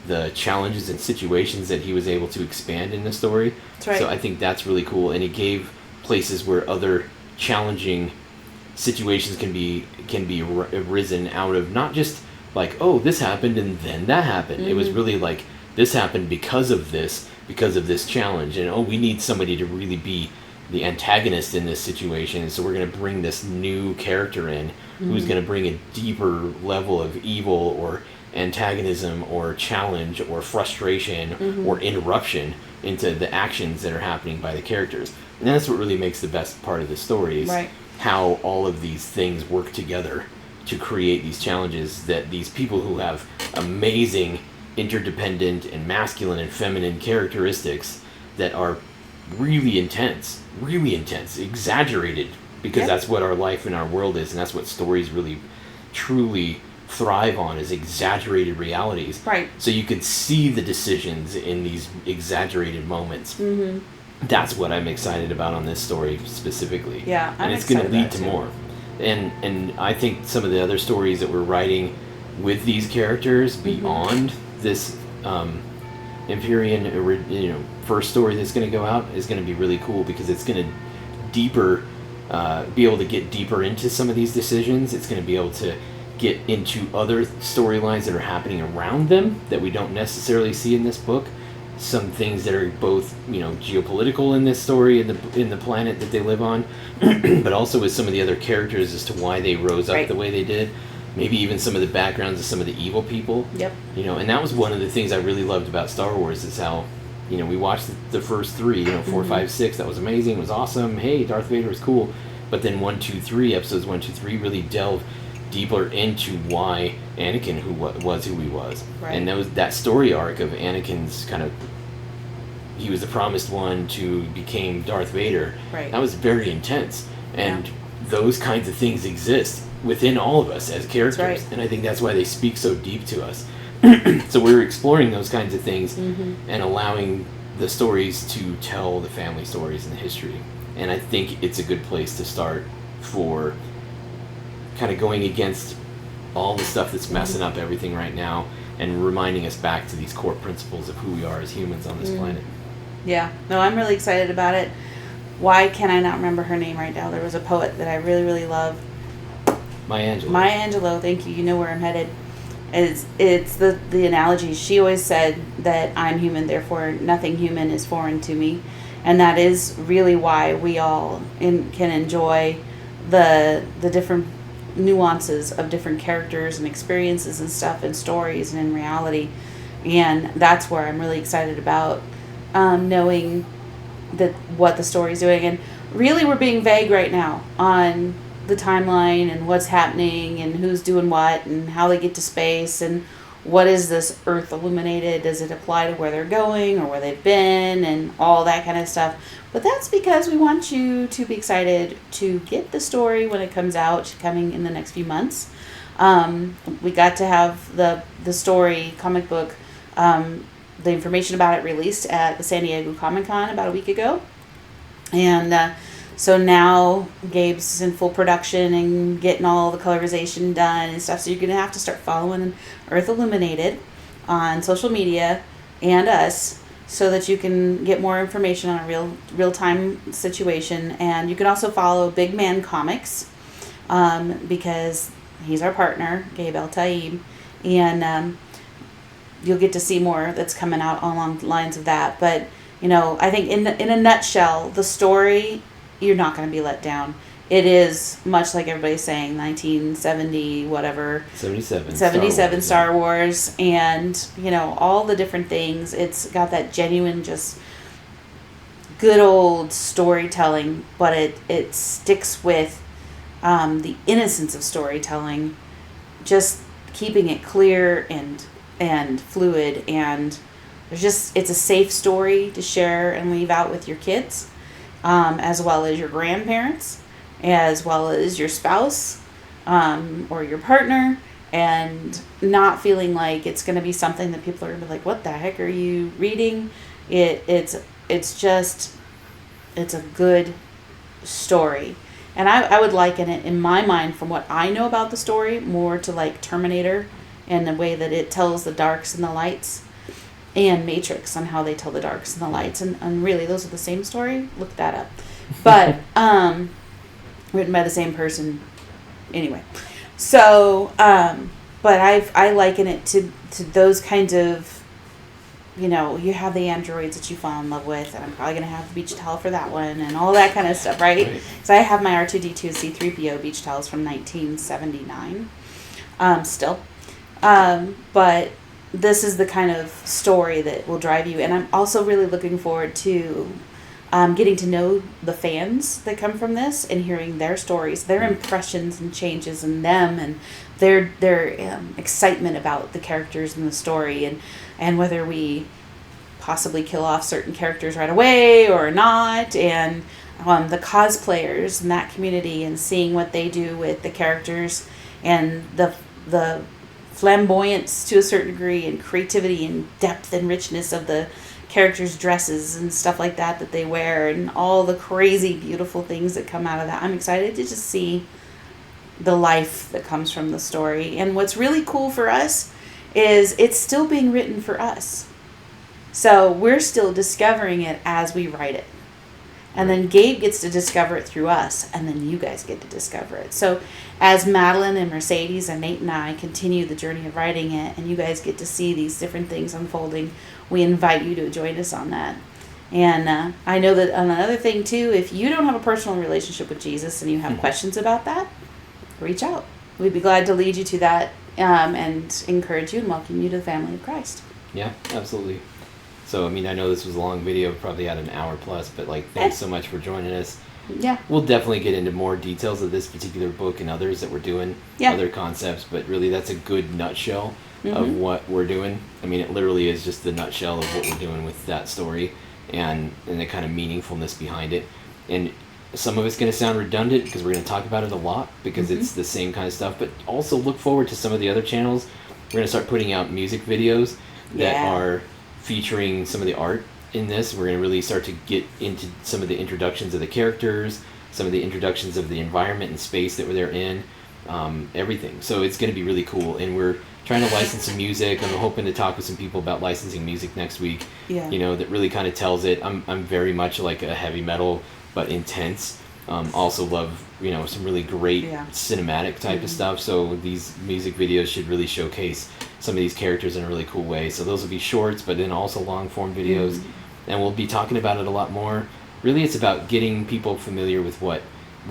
the challenges and situations that he was able to expand in the story. So I think that's really cool, and it gave places where other challenging situations can be arisen out of, not just like, oh, this happened and then that happened. It was really like, this happened because of this challenge, and oh, we need somebody to really be the antagonist in this situation, and so we're going to bring this new character in who's going to bring a deeper level of evil or antagonism or challenge or frustration or interruption into the actions that are happening by the characters. And that's what really makes the best part of the story, is how all of these things work together to create these challenges that these people who have amazing interdependent and masculine and feminine characteristics that are really intense, exaggerated, because that's what our life and our world is, and that's what stories really truly thrive on, is exaggerated realities. So you can see the decisions in these exaggerated moments. That's what I'm excited about on this story specifically. And it's going to lead to more. And I think some of the other stories that we're writing with these characters beyond this Empyrean, first story that's going to go out is going to be really cool, because it's going to be able to get deeper into some of these decisions. It's going to be able to get into other storylines that are happening around them that we don't necessarily see in this book. Some things that are both, geopolitical in this story, in the planet that they live on, but also with some of the other characters as to why they rose up the way they did. Maybe even some of the backgrounds of some of the evil people. And that was one of the things I really loved about Star Wars, is how, we watched the first three, 4, 5, 6, that was amazing, it was awesome, hey, Darth Vader was cool. But then 1, 2, 3, episodes 1, 2, 3 really delve deeper into why Anakin was who he was. And that story arc of Anakin's he was the promised one to became Darth Vader. That was very intense. And those kinds of things exist within all of us as characters. And I think that's why they speak so deep to us. So we're exploring those kinds of things and allowing the stories to tell the family stories and the history. And I think it's a good place to start for kind of going against all the stuff that's messing up everything right now and reminding us back to these core principles of who we are as humans on this planet. Yeah. No, I'm really excited about it. Why can I not remember her name right now? There was a poet that I really, really love. Maya Angelou. Maya Angelou, thank you. You know where I'm headed. It's the analogy. She always said that I'm human, therefore nothing human is foreign to me. And that is really why we all can enjoy the different nuances of different characters and experiences and stuff and stories and in reality. And that's where I'm really excited about knowing that what the story's doing. And really we're being vague right now on the timeline and what's happening and who's doing what and how they get to space and what is this Earth illuminated, does it apply to where they're going or where they've been and all that kind of stuff. But that's because we want you to be excited to get the story when it comes out, coming in the next few months. We got to have the story comic book, the information about it released at the San Diego Comic-Con about a week ago. And so now Gabe's in full production and getting all the colorization done and stuff. So you're going to have to start following Earth Illuminated on social media and us so that you can get more information on a real-time situation. And you can also follow Big Man Comics because he's our partner, Gabe El-Taib. And you'll get to see more that's coming out along the lines of that. But, you know, I think in a nutshell, the story, you're not going to be let down. It is much like everybody's saying, 1970 whatever, 77 Star Wars, and you know all the different things. It's got that genuine, just good old storytelling, but it sticks with the innocence of storytelling, just keeping it clear and fluid, and it's a safe story to share and leave out with your kids. As well as your grandparents, as well as your spouse or your partner, and not feeling like it's going to be something that people are going to be like, what the heck are you reading? It's a good story. And I would liken it, in my mind, from what I know about the story, more to like Terminator and the way that it tells the darks and the lights. And Matrix on how they tell the darks and the lights. And really, those are the same story. Look that up. But written by the same person. Anyway. So, but I liken it to those kinds of, you know, you have the androids that you fall in love with. And I'm probably going to have the beach towel for that one. And all that kind of stuff, right? Because I have my R2-D2 C-3PO beach towels from 1979. Still. But this is the kind of story that will drive you. And I'm also really looking forward to getting to know the fans that come from this and hearing their stories, their impressions and changes in them, and their excitement about the characters in the story, and whether we possibly kill off certain characters right away or not, and the cosplayers in that community and seeing what they do with the characters and the flamboyance to a certain degree and creativity and depth and richness of the characters' dresses and stuff like that they wear and all the crazy beautiful things that come out of that. I'm excited to just see the life that comes from the story. And what's really cool for us is it's still being written for us. So we're still discovering it as we write it. And then Gabe gets to discover it through us, and then you guys get to discover it. So as Madeline and Mercedes and Nate and I continue the journey of writing it, and you guys get to see these different things unfolding, we invite you to join us on that. And I know that another thing, too, if you don't have a personal relationship with Jesus and you have questions about that, reach out. We'd be glad to lead you to that and encourage you and welcome you to the family of Christ. Yeah, absolutely. So, I mean, I know this was a long video, probably at an hour plus, but, like, thanks so much for joining us. Yeah. We'll definitely get into more details of this particular book and others that we're doing, other concepts, but really that's a good nutshell of what we're doing. I mean, it literally is just the nutshell of what we're doing with that story and the kind of meaningfulness behind it. And some of it's going to sound redundant because we're going to talk about it a lot because it's the same kind of stuff, but also look forward to some of the other channels. We're going to start putting out music videos that are featuring some of the art in this. We're going to really start to get into some of the introductions of the characters, some of the introductions of the environment and space that they're in, everything. So it's going to be really cool. And we're trying to license some music. I'm hoping to talk with some people about licensing music next week. Yeah. You know, that really kind of tells it. I'm very much like a heavy metal, but intense. Also love, you know, some really great cinematic type of stuff. So these music videos should really showcase some of these characters in a really cool way. So those will be shorts, but then also long form videos. And we'll be talking about it a lot more. Really, it's about getting people familiar with what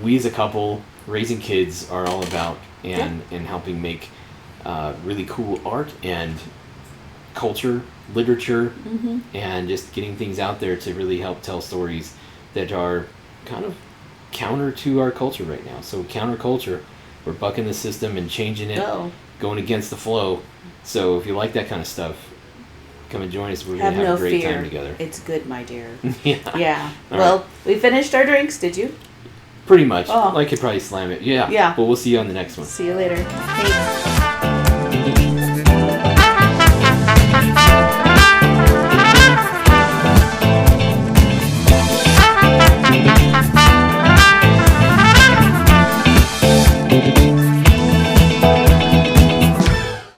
we as a couple raising kids are all about, and helping make really cool art and culture, literature, and just getting things out there to really help tell stories that are kind of counter to our culture right now. So counterculture, we're bucking the system and changing it, going against the flow. So if you like that kind of stuff, come and join us. We're going to have a great time together. It's good, my dear. Yeah. Well, we finished our drinks, did you? Pretty much. I could probably slam it. Yeah. But we'll see you on the next one. See you later. Hey.